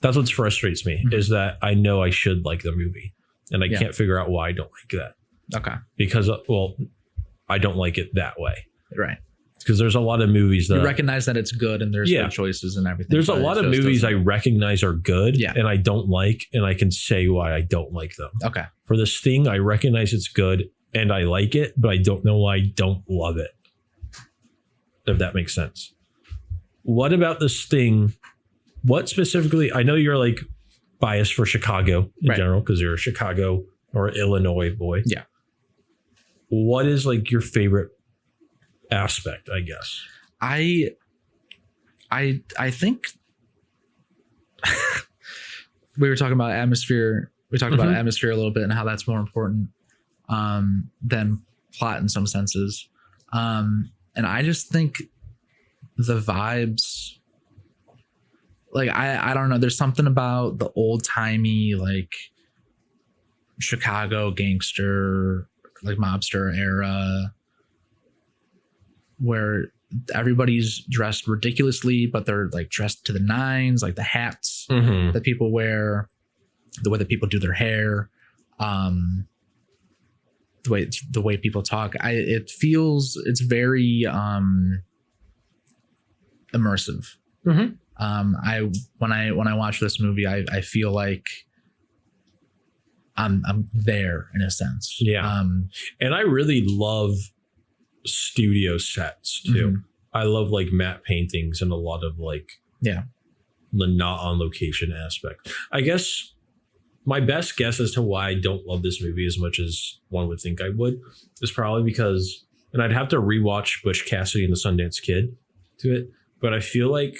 that's what frustrates me is that I know I should like the movie and I can't figure out why I don't like that. Okay. Because, I don't like it that way. Right. Because there's a lot of movies that you recognize that it's good and there's good choices and everything. There's a lot of movies I recognize are good and I don't like, and I can say why I don't like them. Okay. For The Sting, I recognize it's good and I like it, but I don't know why I don't love it. If that makes sense. What about The Sting? What specifically? I know you're like biased for Chicago in general because you're a Chicago or Illinois boy. Yeah. What is like your favorite aspect, I guess? I think we were talking about atmosphere. We talked about atmosphere a little bit and how that's more important than plot in some senses. And I just think the vibes, like I don't know, there's something about the old timey like Chicago gangster, like mobster era, where everybody's dressed ridiculously, but they're like dressed to the nines, like the hats that people wear, the way that people do their hair, the way people talk. It's very immersive. When I watch this movie, I feel like I'm there in a sense. Yeah. And I really love studio sets too. I love like matte paintings and a lot of like the not on location aspect. I guess my best guess as to why I don't love this movie as much as one would think I would is probably because, and I'd have to rewatch Butch Cassidy and the Sundance Kid to it, but I feel like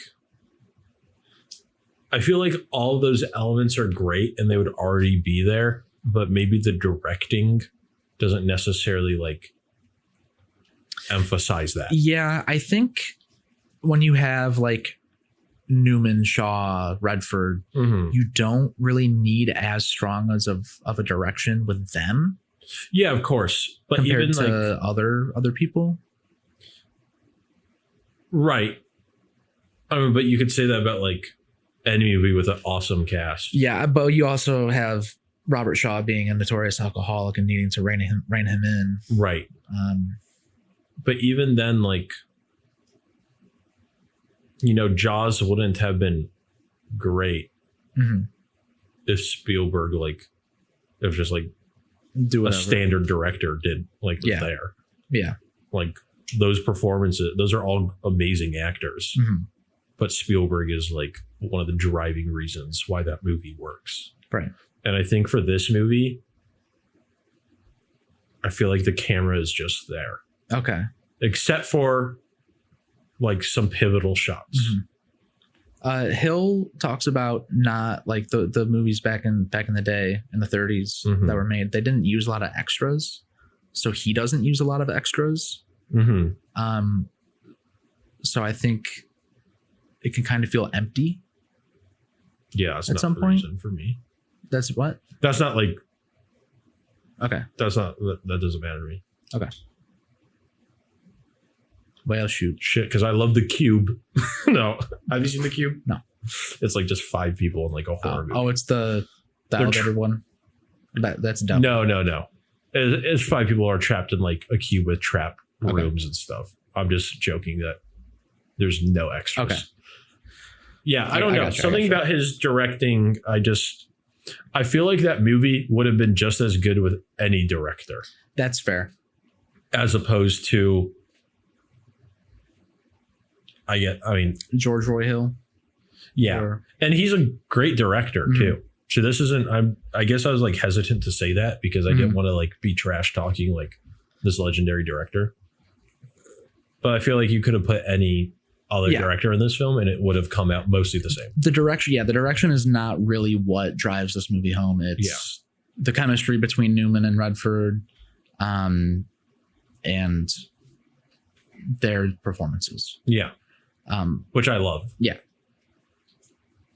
all of those elements are great and they would already be there, but maybe the directing doesn't necessarily like emphasize that. Yeah, I think when you have like Newman, Shaw, Redford, you don't really need as strong as of a direction with them. Yeah, of course. But compared even to like other people. Right. I mean, but you could say that about like any movie with an awesome cast. Yeah, but you also have Robert Shaw being a notorious alcoholic and needing to rein him in. Right. But even then, like, you know, Jaws wouldn't have been great if Spielberg, like, if just like a standard director did like there. Yeah. Like those performances, those are all amazing actors. But Spielberg is like one of the driving reasons why that movie works. Right. And I think for this movie, I feel like the camera is just there. Okay. Except for like some pivotal shots. Hill talks about not like the movies back in the day in the 30s that were made. They didn't use a lot of extras. So he doesn't use a lot of extras. So I think it can kind of feel empty. Yeah. That's at not some the point reason for me. That's what? That's not like, okay. That's not, that doesn't matter to me. Okay. Well, shoot. Shit, because I love The Cube. No. Have you seen The Cube? No. It's like just 5 people in like a horror movie. Oh, it's the elevator one? That's dumb. No. It's 5 people are trapped in like a cube with trap rooms and stuff. I'm just joking that there's no extras. Okay. Yeah, I don't know. Something about his directing, I feel like that movie would have been just as good with any director. That's fair. As opposed to George Roy Hill. Yeah. And he's a great director too. So this isn't, I guess I was like hesitant to say that because I didn't want to like be trash talking like this legendary director. But I feel like you could have put any other director in this film and it would have come out mostly the same. The direction is not really what drives this movie home. It's the chemistry between Newman and Redford, and their performances. Yeah. Which I love. Yeah.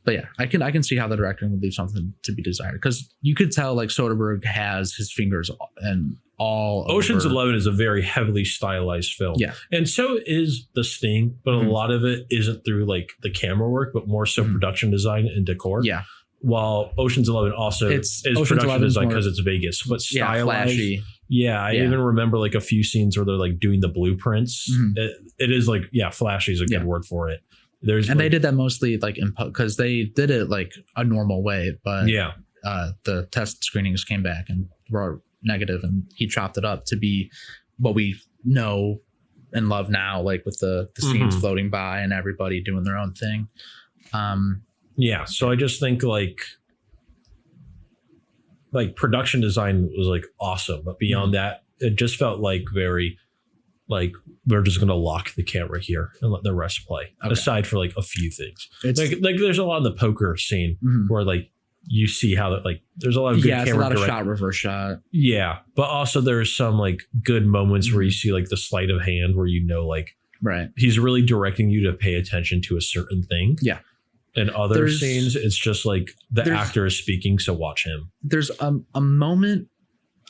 But yeah, I can see how the directing would leave something to be desired, because you could tell like Soderbergh has his fingers and all Ocean's over. 11 is a very heavily stylized film. Yeah. And so is The Sting, but a lot of it isn't through like the camera work, but more so production design and decor. Yeah. While Ocean's 11 also is Ocean's production 11's design more- because it's Vegas, but stylized. Flashy. Yeah, I even remember like a few scenes where they're like doing the blueprints. It is like, flashy is a good word for it. They did that mostly like because they did it like a normal way, but the test screenings came back and were negative, and he chopped it up to be what we know and love now, like with the scenes floating by and everybody doing their own thing. So I just think like production design was like awesome, but beyond that, it just felt like very like we're just gonna lock the camera here and let the rest play. Okay. Aside for like a few things, it's like there's a lot in the poker scene where like you see how that like there's a lot of good camera, it's a lot of shot reverse shot. Yeah, but also there's some like good moments where you see like the sleight of hand where you know like he's really directing you to pay attention to a certain thing. Yeah. And other scenes, it's just like the actor is speaking, so watch him. There's a moment,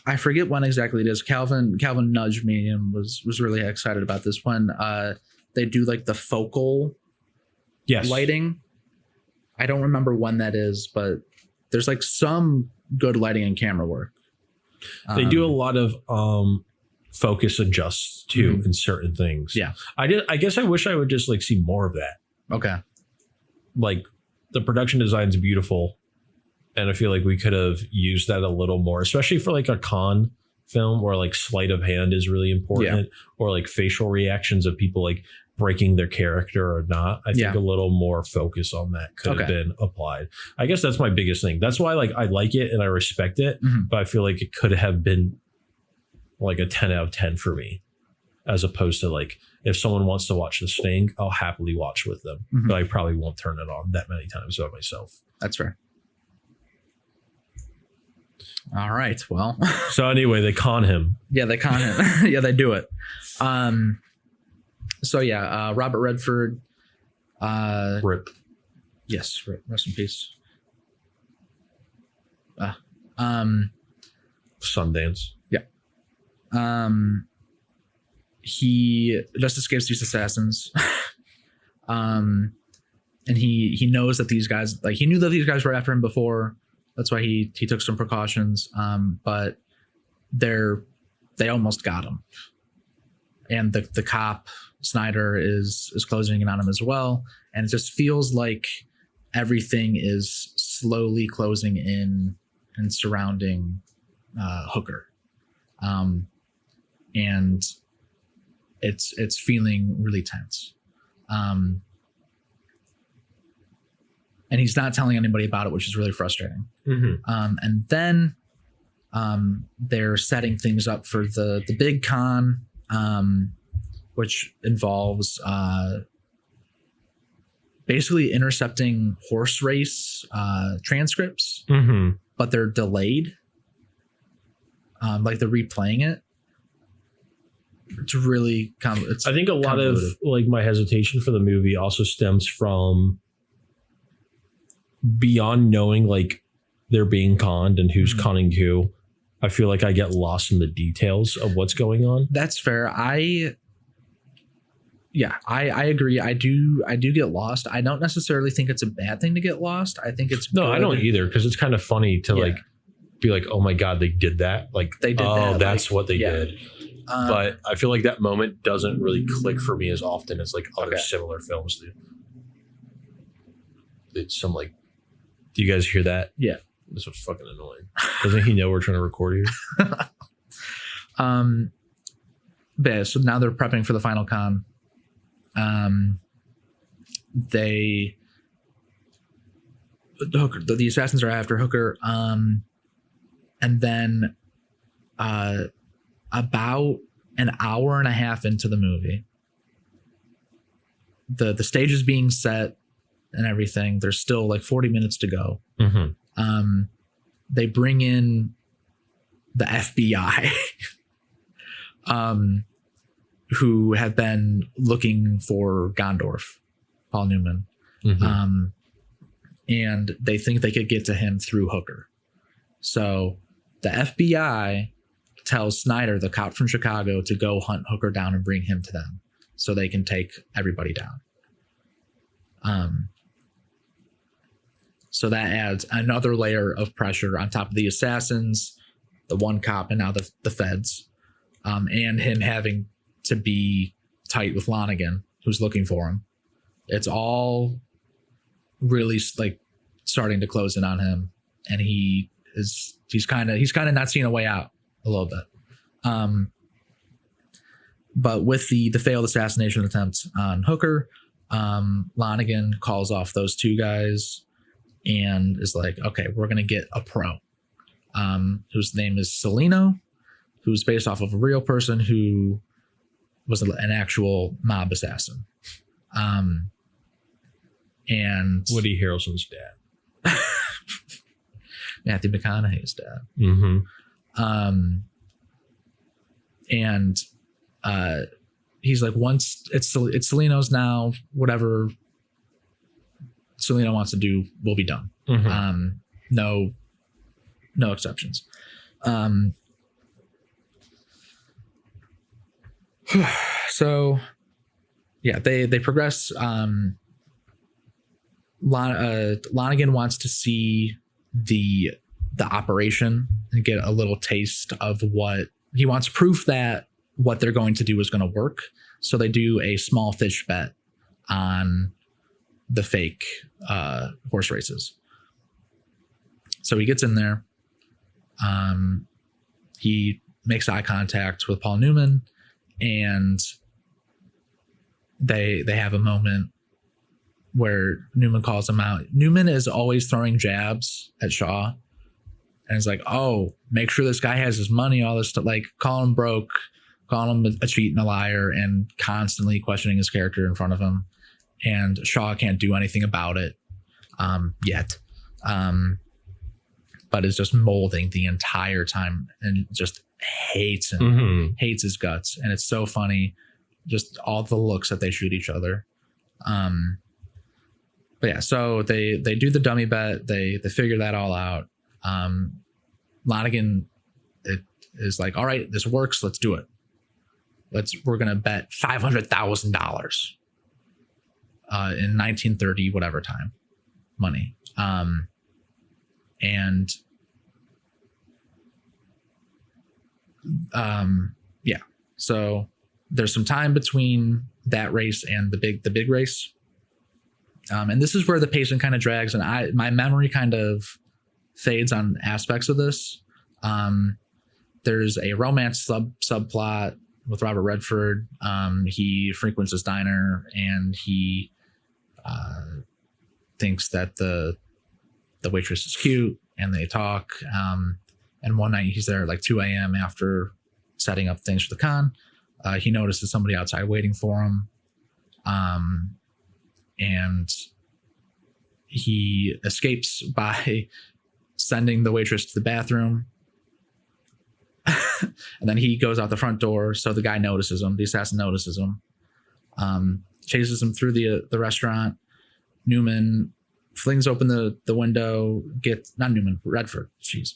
I forget when exactly it is. Calvin nudged me and was really excited about this when they do like the focal lighting. I don't remember when that is, but there's like some good lighting and camera work. They do a lot of focus adjusts too in certain things. Yeah, I guess I wish I would just like see more of that. Okay. Like the production design is beautiful, and I feel like we could have used that a little more, especially for like a con film where like sleight of hand is really important, or like facial reactions of people like breaking their character or not. I think a little more focus on that could have been applied. I guess that's my biggest thing. That's why like I like it and I respect it, but I feel like it could have been like a 10 out of 10 for me, as opposed to like if someone wants to watch The Sting, I'll happily watch with them, but I probably won't turn it on that many times by myself. That's fair. All right. Well, so anyway, they con him. Yeah, they con him. Yeah, they do it. So yeah, Robert Redford. Rip. Yes, rest in peace. Sundance. Yeah. He just escapes these assassins. And he knows that these guys, like he knew that these guys were after him before. That's why he took some precautions. But they almost got him. And the cop Snyder is closing in on him as well. And it just feels like everything is slowly closing in and surrounding Hooker. And it's feeling really tense. And he's not telling anybody about it, which is really frustrating. And then they're setting things up for the big con, which involves basically intercepting horse race transcripts, but they're delayed. Like they're replaying it. It's really I think a lot of like my hesitation for the movie also stems from beyond knowing like they're being conned and who's conning who. I feel like I get lost in the details of what's going on. That's fair. I agree. I do get lost. I don't necessarily think it's a bad thing to get lost. I think it's I don't either, because it's kind of funny to like be like, oh my God, they did that. Like they did that. That's like, what they did. But I feel like that moment doesn't really click for me as often as like other similar films do. It's some like, do you guys hear that? Yeah. This was fucking annoying. Doesn't he know we're trying to record here? But yeah, so now they're prepping for the final con. The assassins are after Hooker. And then about an hour and a half into the movie, the stage is being set and everything. There's still like 40 minutes to go. They bring in the FBI, who have been looking for Gondorf, Paul Newman. Mhm. And they think they could get to him through Hooker. So the FBI tells Snyder, the cop from Chicago, to go hunt Hooker down and bring him to them so they can take everybody down. So that adds another layer of pressure on top of the assassins, the one cop, and now the feds, and him having to be tight with Lonigan, who's looking for him. It's all really like starting to close in on him, and he's kind of not seeing a way out a little bit. But with the failed assassination attempt on Hooker, Lonigan calls off those two guys and is like, okay, we're gonna get a pro, whose name is Celino, who's based off of a real person who was an actual mob assassin. And Woody Harrelson's dad. Matthew McConaughey's dad. Mm-hmm. And he's like, once it's Celino's now, whatever Celino wants to do will be done. Mm-hmm. No exceptions. So yeah, they progress. Lonigan wants to see the operation and get a little taste of what he wants, proof that what they're going to do is going to work. So they do a small fish bet on the fake horse races. So he gets in there. He makes eye contact with Paul Newman, and they have a moment where Newman calls him out. Newman is always throwing jabs at Shaw, and it's like, oh, make sure this guy has his money, all this stuff, like calling him broke, calling him a cheat and a liar, and constantly questioning his character in front of him. And Shaw can't do anything about it yet, but is just molding the entire time and just hates him, Mm-hmm. hates his guts. And it's so funny, just all the looks that they shoot each other. But yeah, so they do the dummy bet. They figure that all out. Lonigan is like, all right, this works. Let's do it. We're gonna bet $500,000 in 1930 whatever time money. Yeah. So there's some time between that race and the big race. And this is where the pacing kind of drags, and my memory kind of fades on aspects of this. There's a romance subplot with Robert Redford. He frequents his diner, and he thinks that the waitress is cute, and they talk. And one night he's there at like 2 a.m. after setting up things for the con. He notices somebody outside waiting for him. And he escapes by sending the waitress to the bathroom. And then he goes out the front door. So the guy notices him. The assassin notices him. Chases him through the restaurant. Newman flings open the window. Redford. Jeez.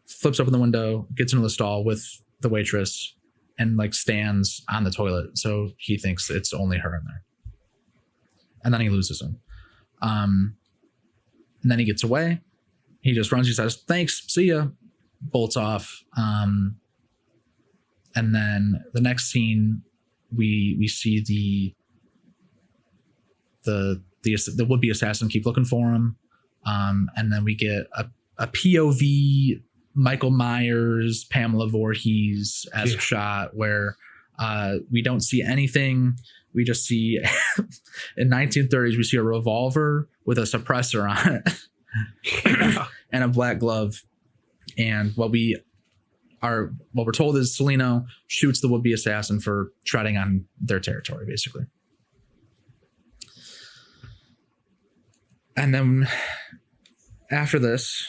Flips open the window, gets into the stall with the waitress, and like stands on the toilet. So he thinks it's only her in there. And then he loses him. And then he gets away. He just runs. He says, "Thanks, see ya." Bolts off. And then the next scene, we see the would-be assassin keep looking for him. And then we get a POV Michael Myers, Pamela Voorhees-esque shot where we don't see anything. We just see in 1930s, we see a revolver with a suppressor on it and a black glove. And what we're told is Celino shoots the would-be assassin for treading on their territory, basically. And then after this,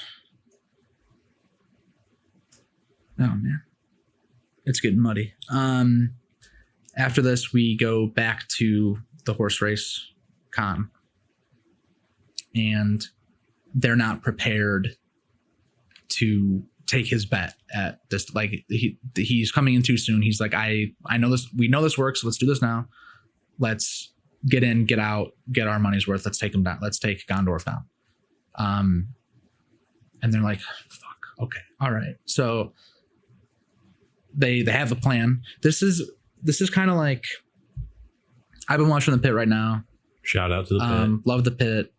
oh man, it's getting muddy. After this, we go back to the horse race con, and they're not prepared to take his bet at this. Like he's coming in too soon. He's like, I know this. We know this works. Let's do this now. Let's get in, get out, get our money's worth. Let's take him down. Let's take Gondorf down. And they're like, fuck. Okay. All right. So they have a plan. This is kind of like, I've been watching The Pit right now. Shout out to The Pit. Love The Pit.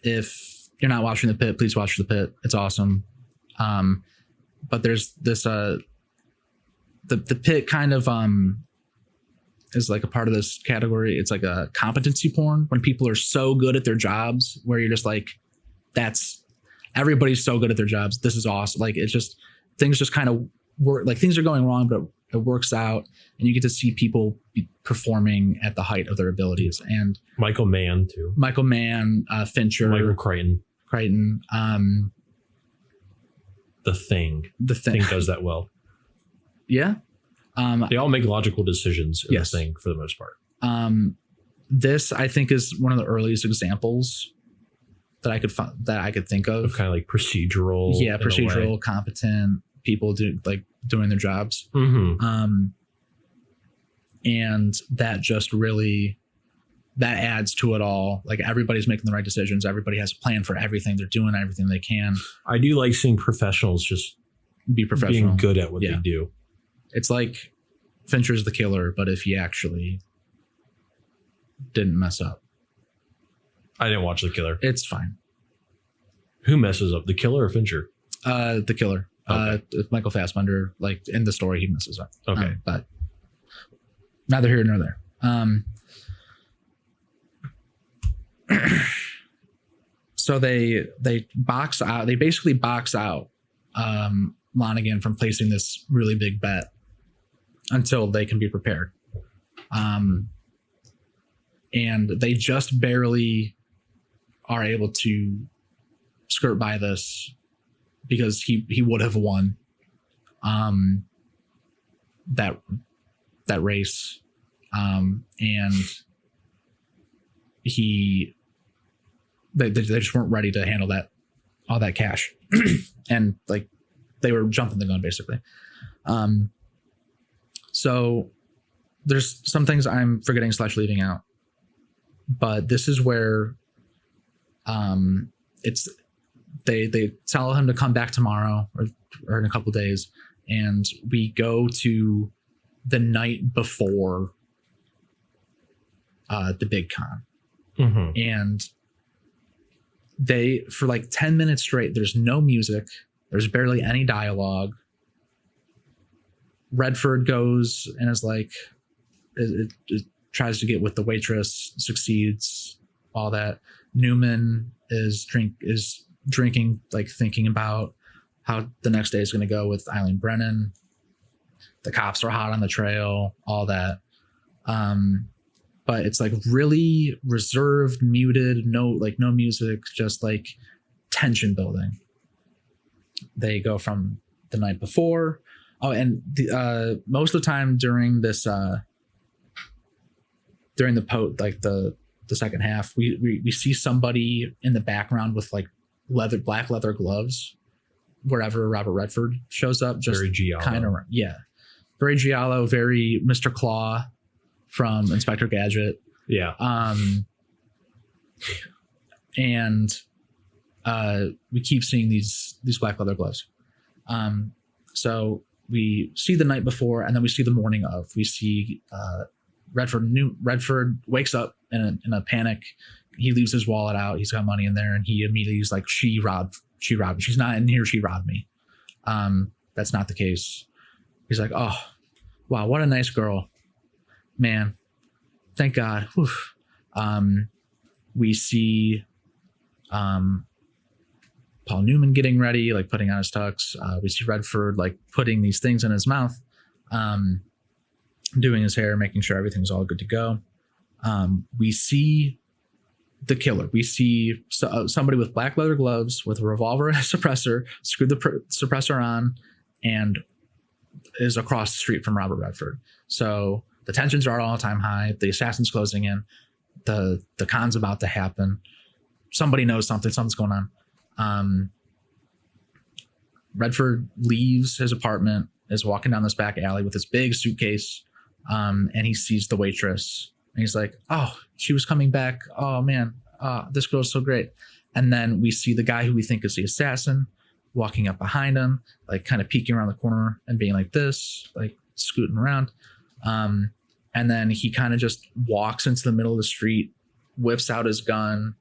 If you're not watching The Pit, please watch The Pit. It's awesome. But there's this the Pit kind of is like a part of this category. It's like a competency porn when people are so good at their jobs where you're just like, everybody's so good at their jobs. This is awesome. Like it's just things just kind of work. Like things are going wrong, but it works out, and you get to see people performing at the height of their abilities. And Michael Mann too. Michael Mann, Fincher, Michael Crichton. The Thing does that well. Yeah. They all make logical decisions in The Thing for the most part. This I think is one of the earliest examples that I could think of kind of like procedural. Yeah, procedural, competent people doing their jobs. Mm-hmm. And that just really that adds to it all. Like everybody's making the right decisions. Everybody has a plan for everything. They're doing everything they can. I do like seeing professionals just be professional, being good at what they do. It's like Fincher's the killer, but if he actually didn't mess up. I didn't watch The Killer. It's fine. Who messes up, the killer or Fincher? The killer. Okay. Michael Fassbender, like in the story, he messes up. Okay. But neither here nor there. So they box out. They basically box out Lonigan from placing this really big bet until they can be prepared. And they just barely are able to skirt by this because he would have won that race. And they just weren't ready to handle all that cash. And like they were jumping the gun basically. So there's some things I'm forgetting / leaving out, but this is where it's they tell him to come back tomorrow or in a couple days, and we go to the night before the big con. Mm-hmm. And they, for like 10 minutes straight, there's no music, there's barely any dialogue. Redford goes and is like it tries to get with the waitress, succeeds, all that. Newman is drinking, like thinking about how the next day is going to go with Eileen Brennan. The cops are hot on the trail, all that. But it's like really reserved, muted, no music, just like tension building. They go from the night before. Oh, and most of the time during this, during the second half, we see somebody in the background with like black leather gloves wherever Robert Redford shows up. Just very Giallo. Kind of, yeah, very Giallo, very Mr. Claw from Inspector Gadget. Yeah. And we keep seeing these black leather gloves. So we see the night before, and then we see the morning of. We see Redford wakes up in a panic. He leaves his wallet out. He's got money in there, and he immediately is like, she robbed me. She's not in here. She robbed me. That's not the case. He's like, oh, wow, what a nice girl, man. Thank God. Whew. We see Paul Newman getting ready, like putting on his tux. We see Redford like putting these things in his mouth, doing his hair, making sure everything's all good to go. We see the killer. We see somebody with black leather gloves with a revolver and a suppressor, screwed the suppressor on, and is across the street from Robert Redford. So The tensions are at all time high. The assassin's closing in. The con's about to happen. Somebody knows something. Something's going on. Redford leaves his apartment, is walking down this back alley with this big suitcase, and he sees the waitress. And he's like, oh, she was coming back. Oh, man, this girl's so great. And then we see the guy who we think is the assassin walking up behind him, like kind of peeking around the corner and being like this, like scooting around. And then he kind of just walks into the middle of the street, whips out his gun.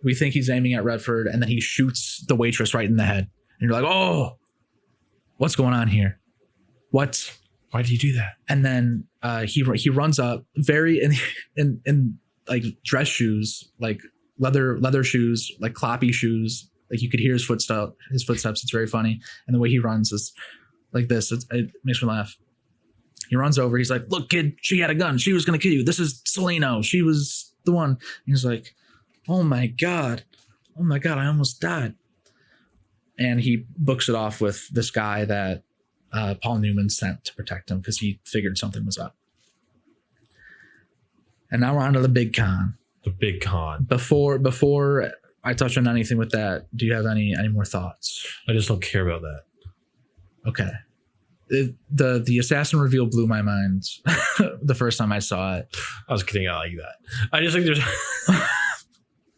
We think he's aiming at Redford, and then he shoots the waitress right in the head. And you're like, oh, what's going on here? What? Why did he do that? And then he runs up very in like dress shoes, like leather shoes, like cloppy shoes. Like you could hear his footsteps. It's very funny. And the way he runs is like this. It makes me laugh. He runs over. He's like, look, kid, she had a gun. She was going to kill you. This is Seleno. She was the one. And he's like, oh my God. I almost died. And he books it off with this guy that Paul Newman sent to protect him because he figured something was up. And now we're on to the big con. The big con. Before I touch on anything with that, do you have any more thoughts? I just don't care about that. Okay. The assassin reveal blew my mind the first time I saw it. I was kidding. I like that. I just think there's...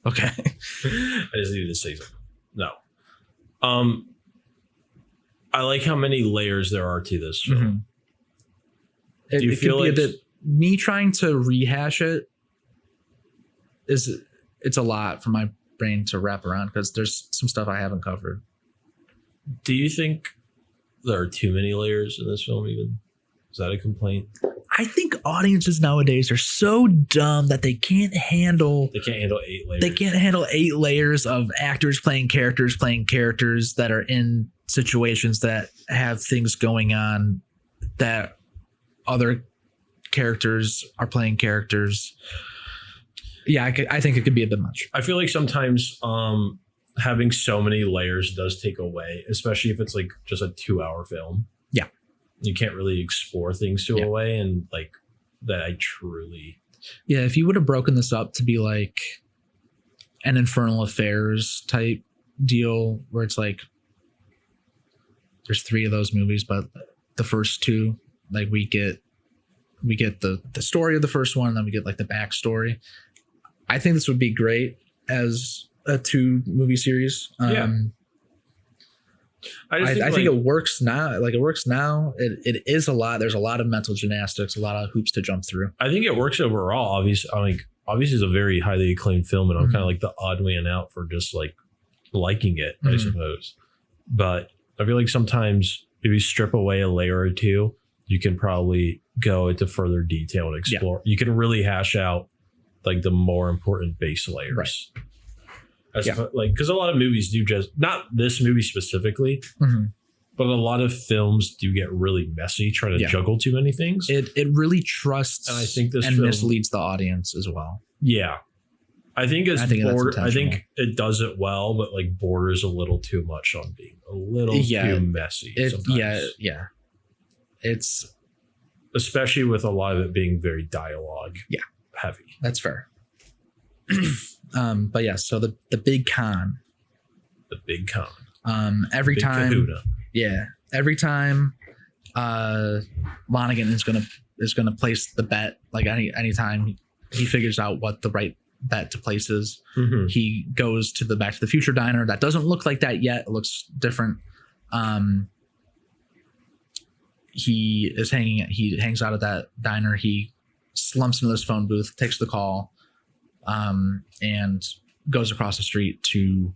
Okay. I just needed to say something. No. I like how many layers there are to this film. Mm-hmm. Do you feel like me trying to rehash it it's a lot for my brain to wrap around because there's some stuff I haven't covered. Do you think there are too many layers in this film even? Is that a complaint? I think audiences nowadays are so dumb that they can't handle 8 layers. They can't handle 8 layers of actors playing characters that are in situations that have things going on that other characters are playing characters. Yeah, I think it could be a bit much. I feel like sometimes having so many layers does take away, especially if it's like just a 2-hour film. Yeah. You can't really explore things to a way and like that I truly... Yeah, if you would have broken this up to be like an Infernal Affairs type deal where it's like there's 3 of those movies, but the first 2, like we get the story of the first one and then we get like the backstory. I think this would be great as a 2-movie series. I think it works now. Like it works now. It is a lot. There's a lot of mental gymnastics, a lot of hoops to jump through. I think it works overall. Obviously, it's a very highly acclaimed film, and I'm kind of like the odd man out for just like liking it, I suppose. But I feel like sometimes if you strip away a layer or 2, you can probably go into further detail and explore. Yeah. You can really hash out like the more important base layers. Right. Like, because a lot of movies do just, not this movie specifically, but a lot of films do get really messy trying to juggle too many things. It really trusts, and I think this film misleads the audience as well. Yeah, I think I think it does it well, but like borders a little too much on being a little too messy. Yeah. It's especially with a lot of it being very dialogue heavy. That's fair. But yeah, so the big con. The big con. Every big time kahuna. Yeah. Every time Lonergan is gonna place the bet, like anytime he figures out what the right bet to place is, he goes to the Back to the Future diner. That doesn't look like that yet. It looks different. He hangs out at that diner. He slumps into this phone booth, takes the call, and goes across the street to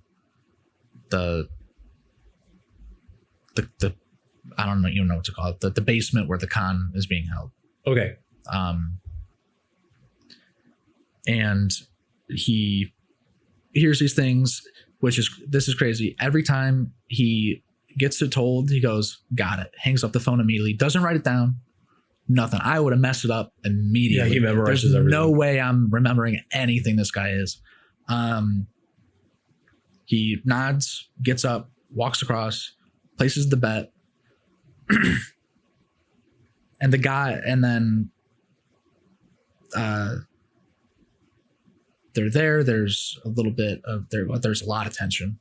the I don't even know what to call it, the basement where the con is being held. Okay. And he hears these things, this is crazy. Every time he gets it told, he goes, got it, hangs up the phone immediately, doesn't write it down, nothing. I would have messed it up immediately. Yeah, he memorizes There's everything. No way I'm remembering anything this guy is. He nods, gets up, walks across, places the bet. And then they're there. There's a little bit of there. There's a lot of tension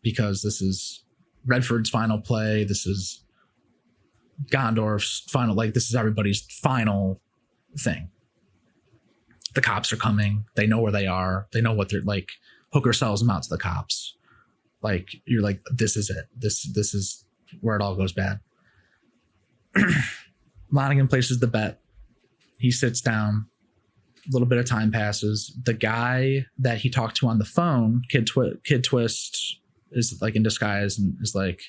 because this is Redford's final play. This is Gondorf's final. Like this is everybody's final thing. The cops are coming. They know where they are. They know what they're like. Hooker sells them out to the cops. Like you're like, this is it. This is where it all goes bad. Lonigan places the bet. He sits down. A little bit of time passes. The guy that he talked to on the phone, Kid Twist, is like in disguise and is like,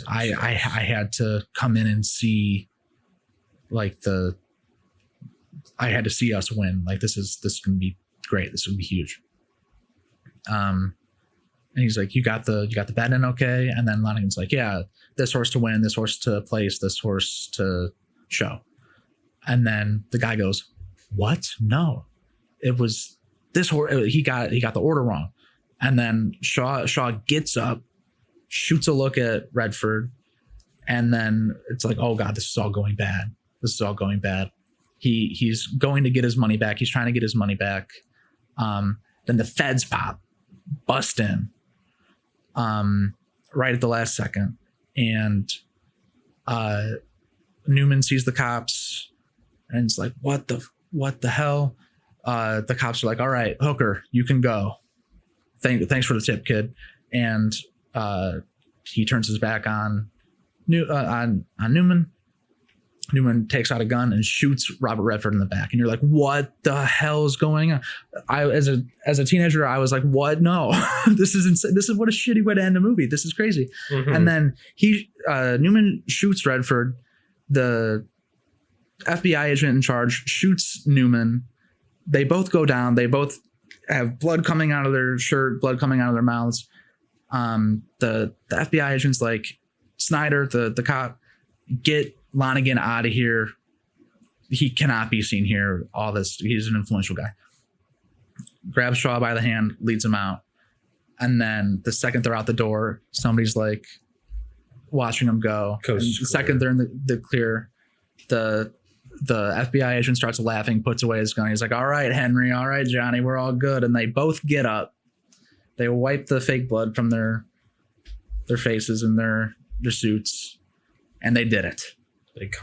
I had to come in and see like I had to see us win. Like this is gonna be great. This is gonna be huge. And he's like, you got the bet in okay? And then Lonigan's like, yeah, this horse to win, this horse to place, this horse to show. And then the guy goes, what? No, it was this horse. He got the order wrong. And then Shaw gets up, shoots a look at Redford, and then it's like, oh God, this is all going bad. This is all going bad. He's going to get his money back. He's trying to get his money back. Then the feds bust in, right at the last second. And Newman sees the cops and it's like, what the hell? The cops are like, all right, Hooker, you can go. Thanks for the tip, kid. And he turns his back on Newman. Newman takes out a gun and shoots Robert Redford in the back. And you're like, what the hell is going on? As a teenager, I was like, what? No, this is insane. This is what a shitty way to end a movie. This is crazy. Mm-hmm. And then Newman shoots Redford. The FBI agent in charge shoots Newman. They both go down. They both have blood coming out of their shirt, blood coming out of their mouths. The FBI agent's like, Snyder, the cop, get Lonigan out of here. He cannot be seen here. All this, he's an influential guy. Grabs Shaw by the hand, leads him out. And then the second they're out the door, somebody's like watching them go. The second they're in the clear, the FBI agent starts laughing, puts away his gun. He's like, all right, Henry. All right, Johnny, we're all good. And they both get up. They wipe the fake blood from their faces and their suits. And they did it.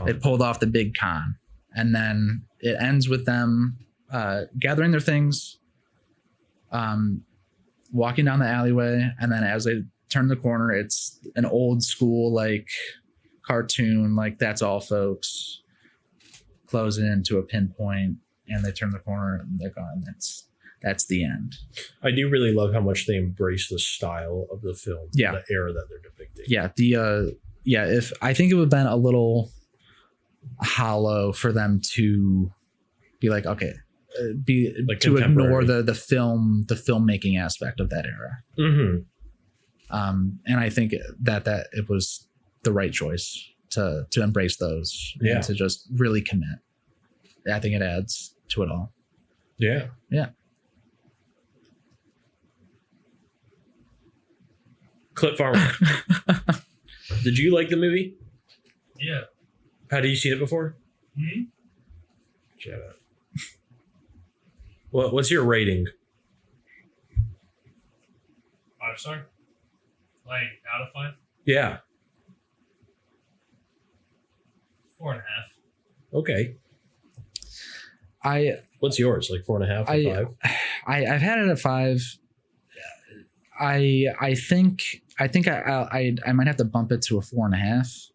They pulled off the big con. And then it ends with them gathering their things, walking down the alleyway. And then as they turn the corner, it's an old school like cartoon, like that's all folks, close in to a pinpoint, and they turn the corner and they're gone. That's the end. I do really love how much they embrace the style of the film, the era that they're depicting. Yeah, if I think it would have been a little hollow for them to be like, okay, to ignore the filmmaking aspect of that era. Mm-hmm. And I think that it was the right choice to embrace those and to just really commit. I think it adds to it all. Yeah. Yeah. Clip Farmer. Did you like the movie? Yeah. Had you seen it before? Mm-hmm. Shut up. What's your rating? 5-star? Like out of 5? Yeah. 4.5. Okay. What's yours? Like 4.5 or 5? I've had it at 5. I think I might have to bump it to a 4.5.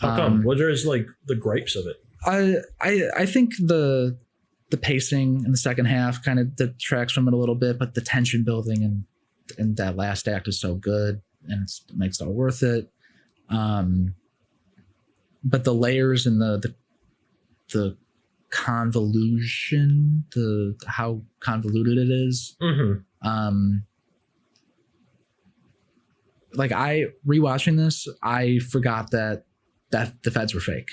How come? What are like the gripes of it? I think the pacing in the second half kind of detracts from it a little bit, but the tension building and that last act is so good and it makes it all worth it. But the layers and the convolution, how convoluted it is. Mm-hmm. Like rewatching this, I forgot that the feds were fake.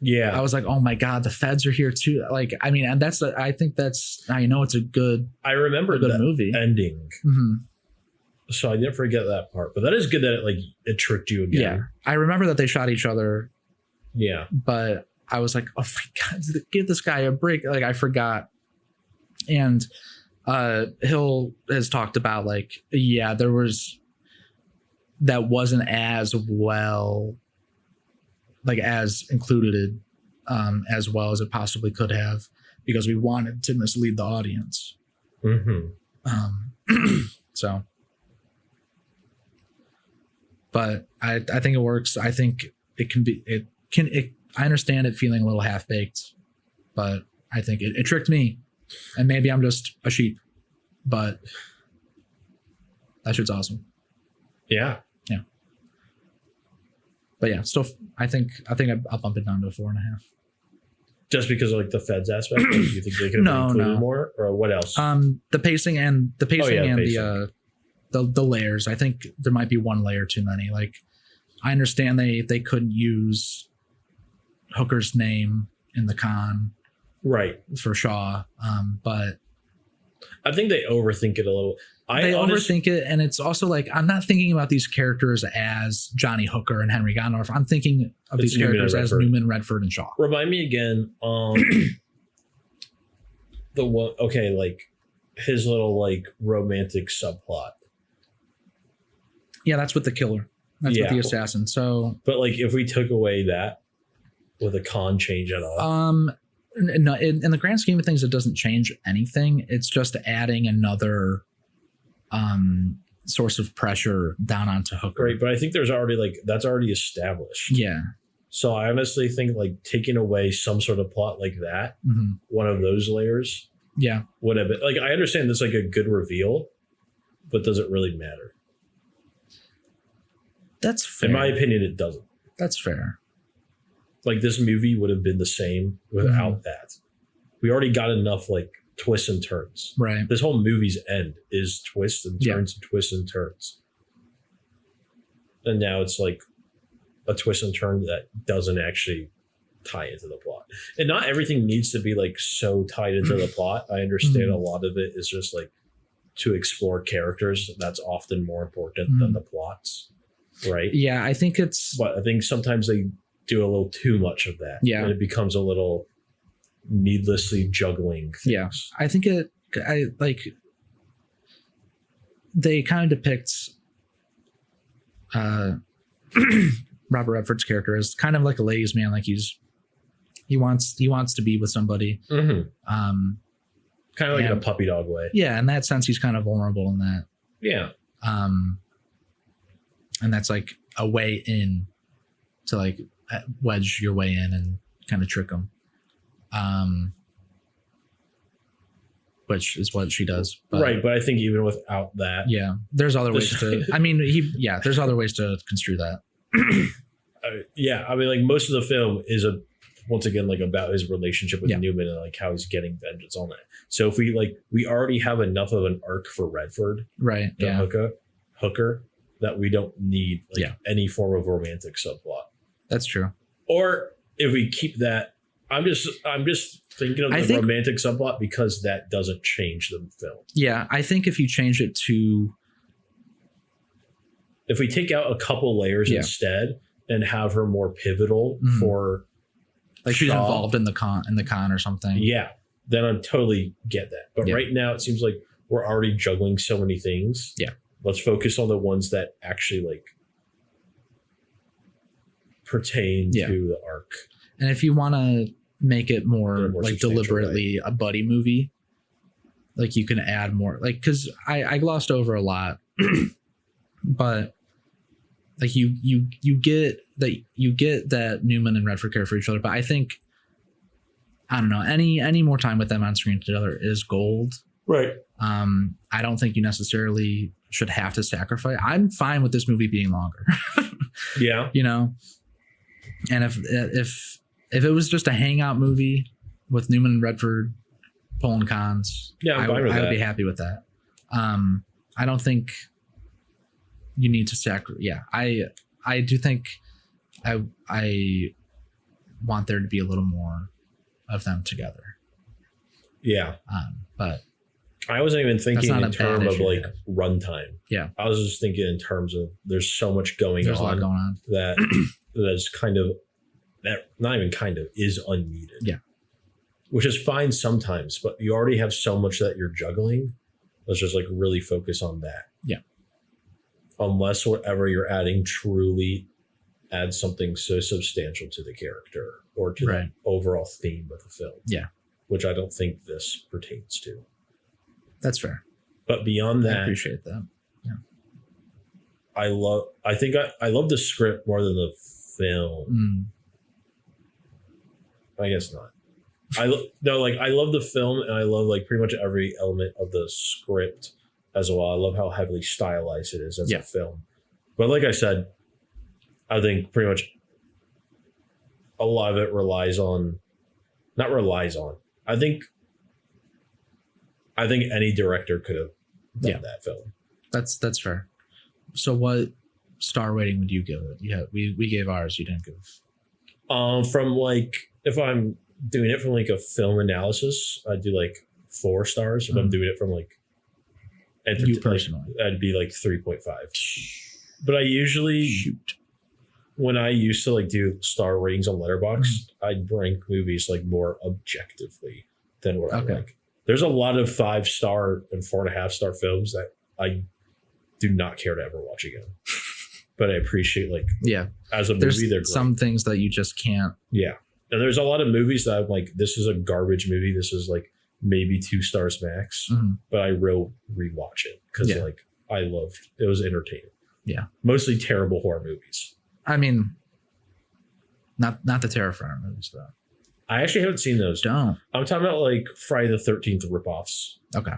Yeah. I was like, oh my God, the feds are here too. Like, I mean, and I think that's how you know it's a good. I remember good that movie ending. Mm-hmm. So I didn't forget that part, but that is good that it tricked you again. Yeah. I remember that they shot each other. Yeah. But I was like, oh my God, give this guy a break. Like I forgot. And Hill has talked about like, yeah, there was that wasn't as well, like as included as well as it possibly could have, because we wanted to mislead the audience. So, but I think it works. I think it can be, I understand it feeling a little half baked, but I think it tricked me, and maybe I'm just a sheep, but that shit's awesome. Yeah. But yeah, still, I think I'll bump it down to a 4.5. Just because of like the Feds aspect, like, you think they could have included more, or what else? The pacing and the pacing. The layers. I think there might be one layer too many. Like, I understand they couldn't use Hooker's name in the con, right, for Shaw, but I think they overthink it a little. Overthink it, and it's also like I'm not thinking about these characters as Johnny Hooker and Henry Gondorf. I'm thinking of these characters as Newman, Redford, and Shaw. Remind me again, the one, okay, like his little like romantic subplot. Yeah, that's with the killer. That's with the assassin. So, but like if we took away that, would the con change at all? No, in the grand scheme of things, it doesn't change anything. It's just adding another source of pressure down onto Hooker. Right, but I think there's already like that's already established. Yeah. So I honestly think like taking away some sort of plot like that, one of those layers, would have been like, I understand that's like a good reveal, but does it really matter? That's fair. In my opinion, it doesn't. That's fair. Like this movie would have been the same without that. We already got enough like twists and turns. Right. This whole movie's end is twists and turns and twists and turns. And now it's like a twist and turn that doesn't actually tie into the plot. And not everything needs to be like so tied into the plot. I understand a lot of it is just like to explore characters. That's often more important than the plots. Right. Yeah, I think it's. But I think sometimes they do a little too much of that. Yeah. And it becomes a little needlessly juggling things. Yeah. I think they kind of depict Robert Redford's character as kind of like a ladies' man. Like he wants to be with somebody. Kind of like in a puppy dog way. Yeah. In that sense, he's kind of vulnerable in that. Yeah. And that's like a way in to like wedge your way in and kind of trick them. Which is what she does. But, right. But I think even without that. Yeah. There's other ways to, there's other ways to construe that. Yeah. I mean, like most of the film is once again, like about his relationship with Newman and like how he's getting vengeance on that. So if we already have enough of an arc for Redford. Right. Yeah. Hooker that we don't need any form of romantic subplot. That's true. Or if we keep that, I'm just thinking of the romantic subplot because that doesn't change the film. Yeah, I think if you change it to, if we take out a couple layers instead and have her more pivotal for, like she's involved in the con or something. Yeah, then I totally get that. But right now it seems like we're already juggling so many things. Yeah, let's focus on the ones that actually like pertain to the arc. And if you want to make it more like deliberately a buddy movie, like you can add more, like, because I glossed over a lot, but like you get that Newman and Redford care for each other. But I think, I don't know, any more time with them on screen together is gold. Right. I don't think you necessarily should have to sacrifice. I'm fine with this movie being longer. Yeah. You know, and if it was just a hangout movie with Newman and Redford pulling cons, I would be happy with that. I don't think you need to sacrifice. Yeah, I do think I want there to be a little more of them together. Yeah. But I wasn't even thinking in terms of like runtime. Yeah. I was just thinking in terms of there's so much going on. There's a lot going on. That's kind of that not even kind of is unneeded. Yeah. Which is fine sometimes, but you already have so much that you're juggling. Let's just like really focus on that. Yeah. Unless whatever you're adding truly adds something so substantial to the character or to the overall theme of the film. Yeah. Which I don't think this pertains to. That's fair. But beyond that, I appreciate that. Yeah. I love the script more than the film. I guess not. I love the film, and I love like pretty much every element of the script as well. I love how heavily stylized it is as a film. But like I said, I think pretty much a lot of it not relies on. I think any director could have done that film. That's fair. So what star rating would you give it? Yeah, we gave ours. You didn't give. From like, if I'm doing it from like a film analysis, I'd do like 4 stars. If I'm doing it from like you personally, I'd be like 3.5. But I usually when I used to like do star ratings on Letterboxd, I'd rank movies like more objectively than what I like. There's a lot of 5-star and 4.5-star films that I do not care to ever watch again. But I appreciate like as a movie, they're great. Some things that you just can't. Yeah. And there's a lot of movies that I'm like, this is a garbage movie. This is like maybe 2 stars max, but I will rewatch it because like I loved it. Was entertaining. Yeah. Mostly terrible horror movies. I mean, not the Terrifier movies though. I actually haven't seen those. Don't. I'm talking about like Friday the 13th ripoffs. Okay.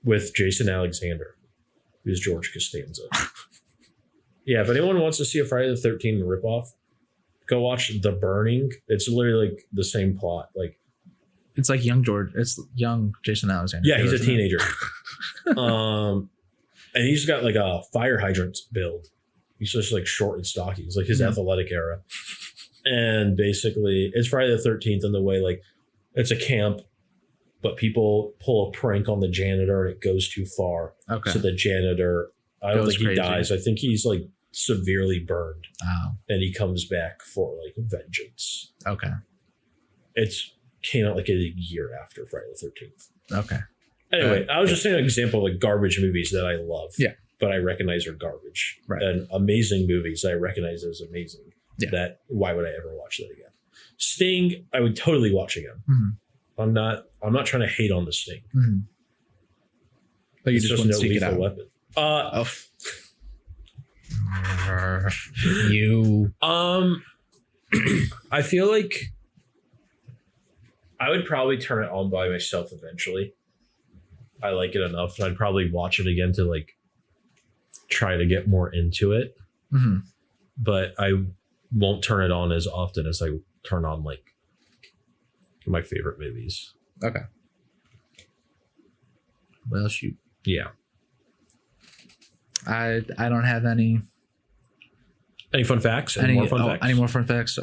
With Jason Alexander, who's George Costanza. Yeah, if anyone wants to see a Friday the 13th ripoff, go watch The Burning. It's literally like the same plot. Like it's like young Jason Alexander. Yeah, he's a teenager. And he's got like a fire hydrant build. He's just like short and stocky. It's like his athletic era. And basically it's Friday the 13th in the way like it's a camp, but people pull a prank on the janitor and it goes too far. Okay. So the janitor, I don't think he dies. I think he's like severely burned. Oh. And he comes back for like vengeance. Okay. It's came out like a year after Friday the 13th. Okay. Anyway, I was just saying an example of like garbage movies that I love. Yeah. But I recognize are garbage. Right. And amazing movies I recognize as amazing. Yeah. That why would I ever watch that again? Sting, I would totally watch again. I'm not trying to hate on the Sting. But you just want to seek it out. Weapon. You I feel like I would probably turn it on by myself eventually. I like it enough, and I'd probably watch it again to like try to get more into it. But I won't turn it on as often as I turn on like my favorite movies. Okay. Well, shoot. Yeah. I don't have any fun facts. Any more fun facts? Any more fun facts?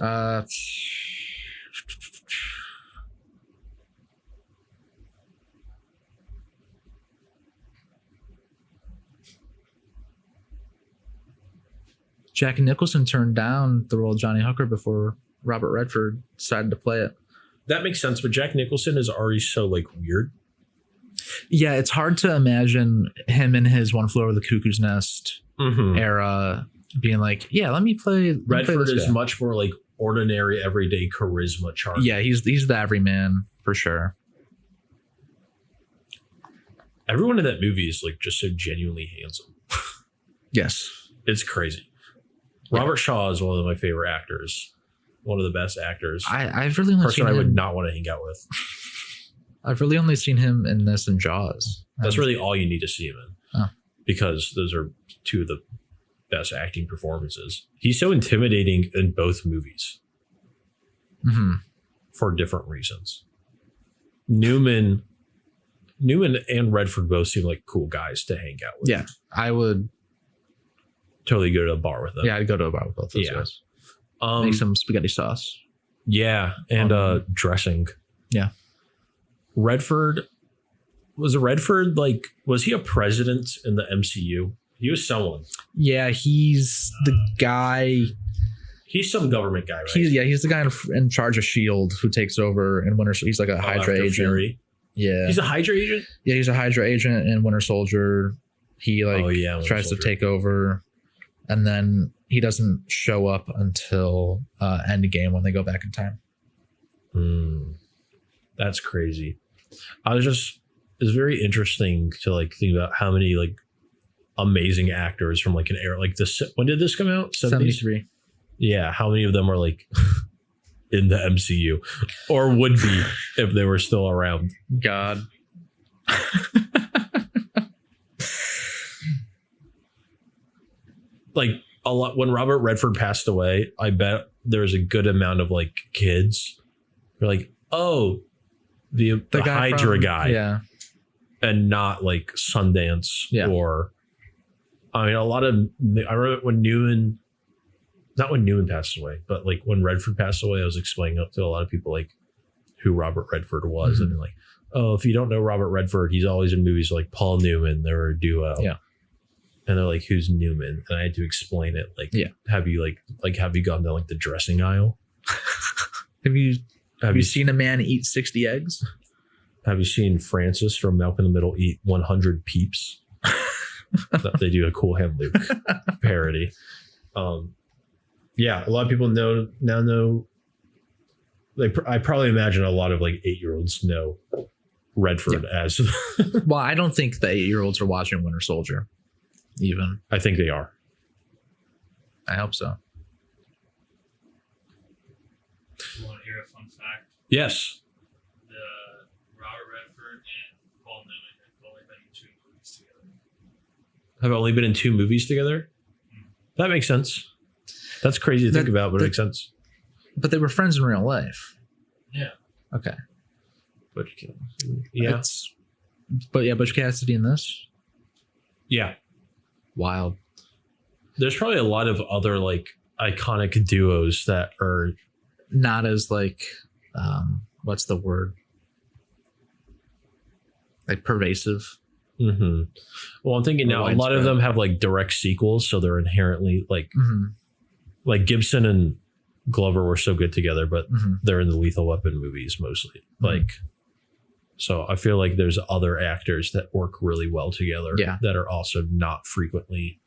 Jack Nicholson turned down the role of Johnny Hooker before Robert Redford decided to play it. That makes sense, but Jack Nicholson is already so like weird. Yeah, it's hard to imagine him in his One Flew Over the Cuckoo's Nest era being like, yeah, let me play. Redford is much more like ordinary, everyday charisma charm. Yeah, he's the everyman for sure. Everyone in that movie is like just so genuinely handsome. Yes, it's crazy. Robert Shaw is one of my favorite actors. One of the best actors. I've really only seen him. I would not want to hang out with. I've really only seen him in this and Jaws. That's really all you need to see him in. Because those are 2 of the best acting performances. He's so intimidating in both movies. For different reasons. Newman and Redford both seem like cool guys to hang out with. Yeah, I would totally go to a bar with them. Yeah, I'd go to a bar with both those guys. Make some spaghetti sauce. Yeah, and dressing. Yeah. Redford, was he a president in the MCU? He was someone. Yeah, he's the guy. He's some government guy, right? He's the guy in charge of Shield who takes over in Winter. He's like a Hydra agent. Fury. Yeah, he's a Hydra agent. Yeah, he's a Hydra agent in Winter Soldier. He tries to take over, and then he doesn't show up until Endgame when they go back in time. That's crazy. It's very interesting to like think about how many like amazing actors from like an era like this. When did this come out? 73. Yeah, how many of them are like in the MCU or would be if they were still around? God. Like a lot when Robert Redford passed away, I bet there's a good amount of like kids who are like, oh, the Hydra guy. Yeah. And not like Sundance or I mean a lot of I remember when Newman passed away, but like when Redford passed away, I was explaining up to a lot of people like who Robert Redford was, and like, oh, if you don't know Robert Redford, he's always in movies like Paul Newman. They were a duo. Yeah. And they're like, who's Newman? And I had to explain it. Like, have you gone down like the dressing aisle? Have you seen a man eat 60 eggs? Have you seen Francis from Malcolm in the Middle eat 100 peeps? They do a Cool Hand Luke parody. Yeah, a lot of people know. I probably imagine a lot of like 8-year-olds know Redford as. Well, I don't think the 8-year-olds are watching Winter Soldier. Even I think they are. I hope so. You want to hear a fun fact? Yes. Robert Redford and Paul Newman have only been in 2 movies together. Have only been in 2 movies together? That makes sense. That's crazy to think about, but it makes sense. But they were friends in real life. Yeah. Okay. Butch Cassidy in this. Yeah. Wild. There's probably a lot of other like iconic duos that are not as like what's the word? Like pervasive. Mm-hmm. Well, I'm thinking now a lot of them have like direct sequels, so they're inherently like like Gibson and Glover were so good together, but they're in the Lethal Weapon movies mostly. Like, so I feel like there's other actors that work really well together that are also not frequently.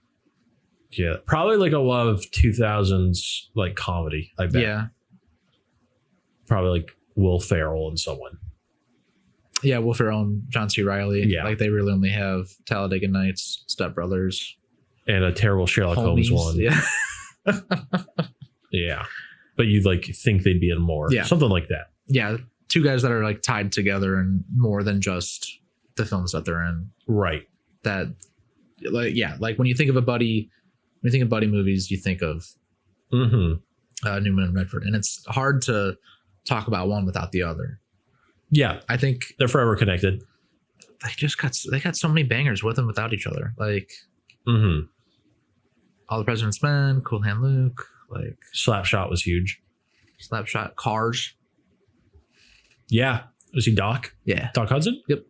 Yeah, probably like a lot of 2000s like comedy. I bet. Yeah. Probably like Will Ferrell and someone. Yeah, Will Ferrell and John C. Reilly. Yeah, like they really only have Talladega Nights, Step Brothers, and a terrible Sherlock Holmes one. Yeah. Yeah, but you'd like think they'd be in more. Yeah, something like that. Yeah, 2 guys that are like tied together and more than just the films that they're in. Right. That, like when you think of buddy movies, you think of Newman and Redford, and it's hard to talk about one without the other. Yeah, I think they're forever connected. They got so many bangers with and without each other. Like, All the President's Men, Cool Hand Luke, like Slapshot was huge. Slapshot, Cars. Yeah, was he Doc? Yeah, Doc Hudson. Yep.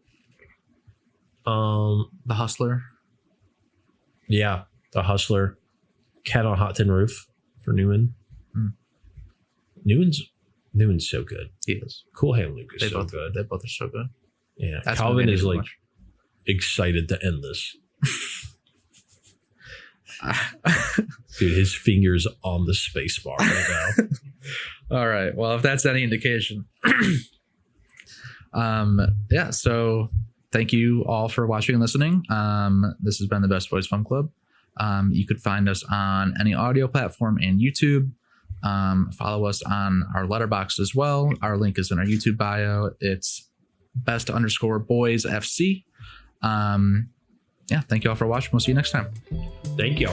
The Hustler. Yeah, The Hustler. Cat on Hot Tin Roof for Newman. Newman's so good. He is. Cool Hand Luke is so good. They both are so good. Yeah, that's Calvin is like excited to end this. Dude, his fingers on the space bar right now. All right. Well, if that's any indication. Yeah, so thank you all for watching and listening. This has been the Best Boys Fun Club. You could find us on any audio platform and YouTube. Follow us on our Letterboxd as well. Our link is in our YouTube bio. It's best_boys FC. Yeah, thank you all for watching. We'll see you next time. Thank you.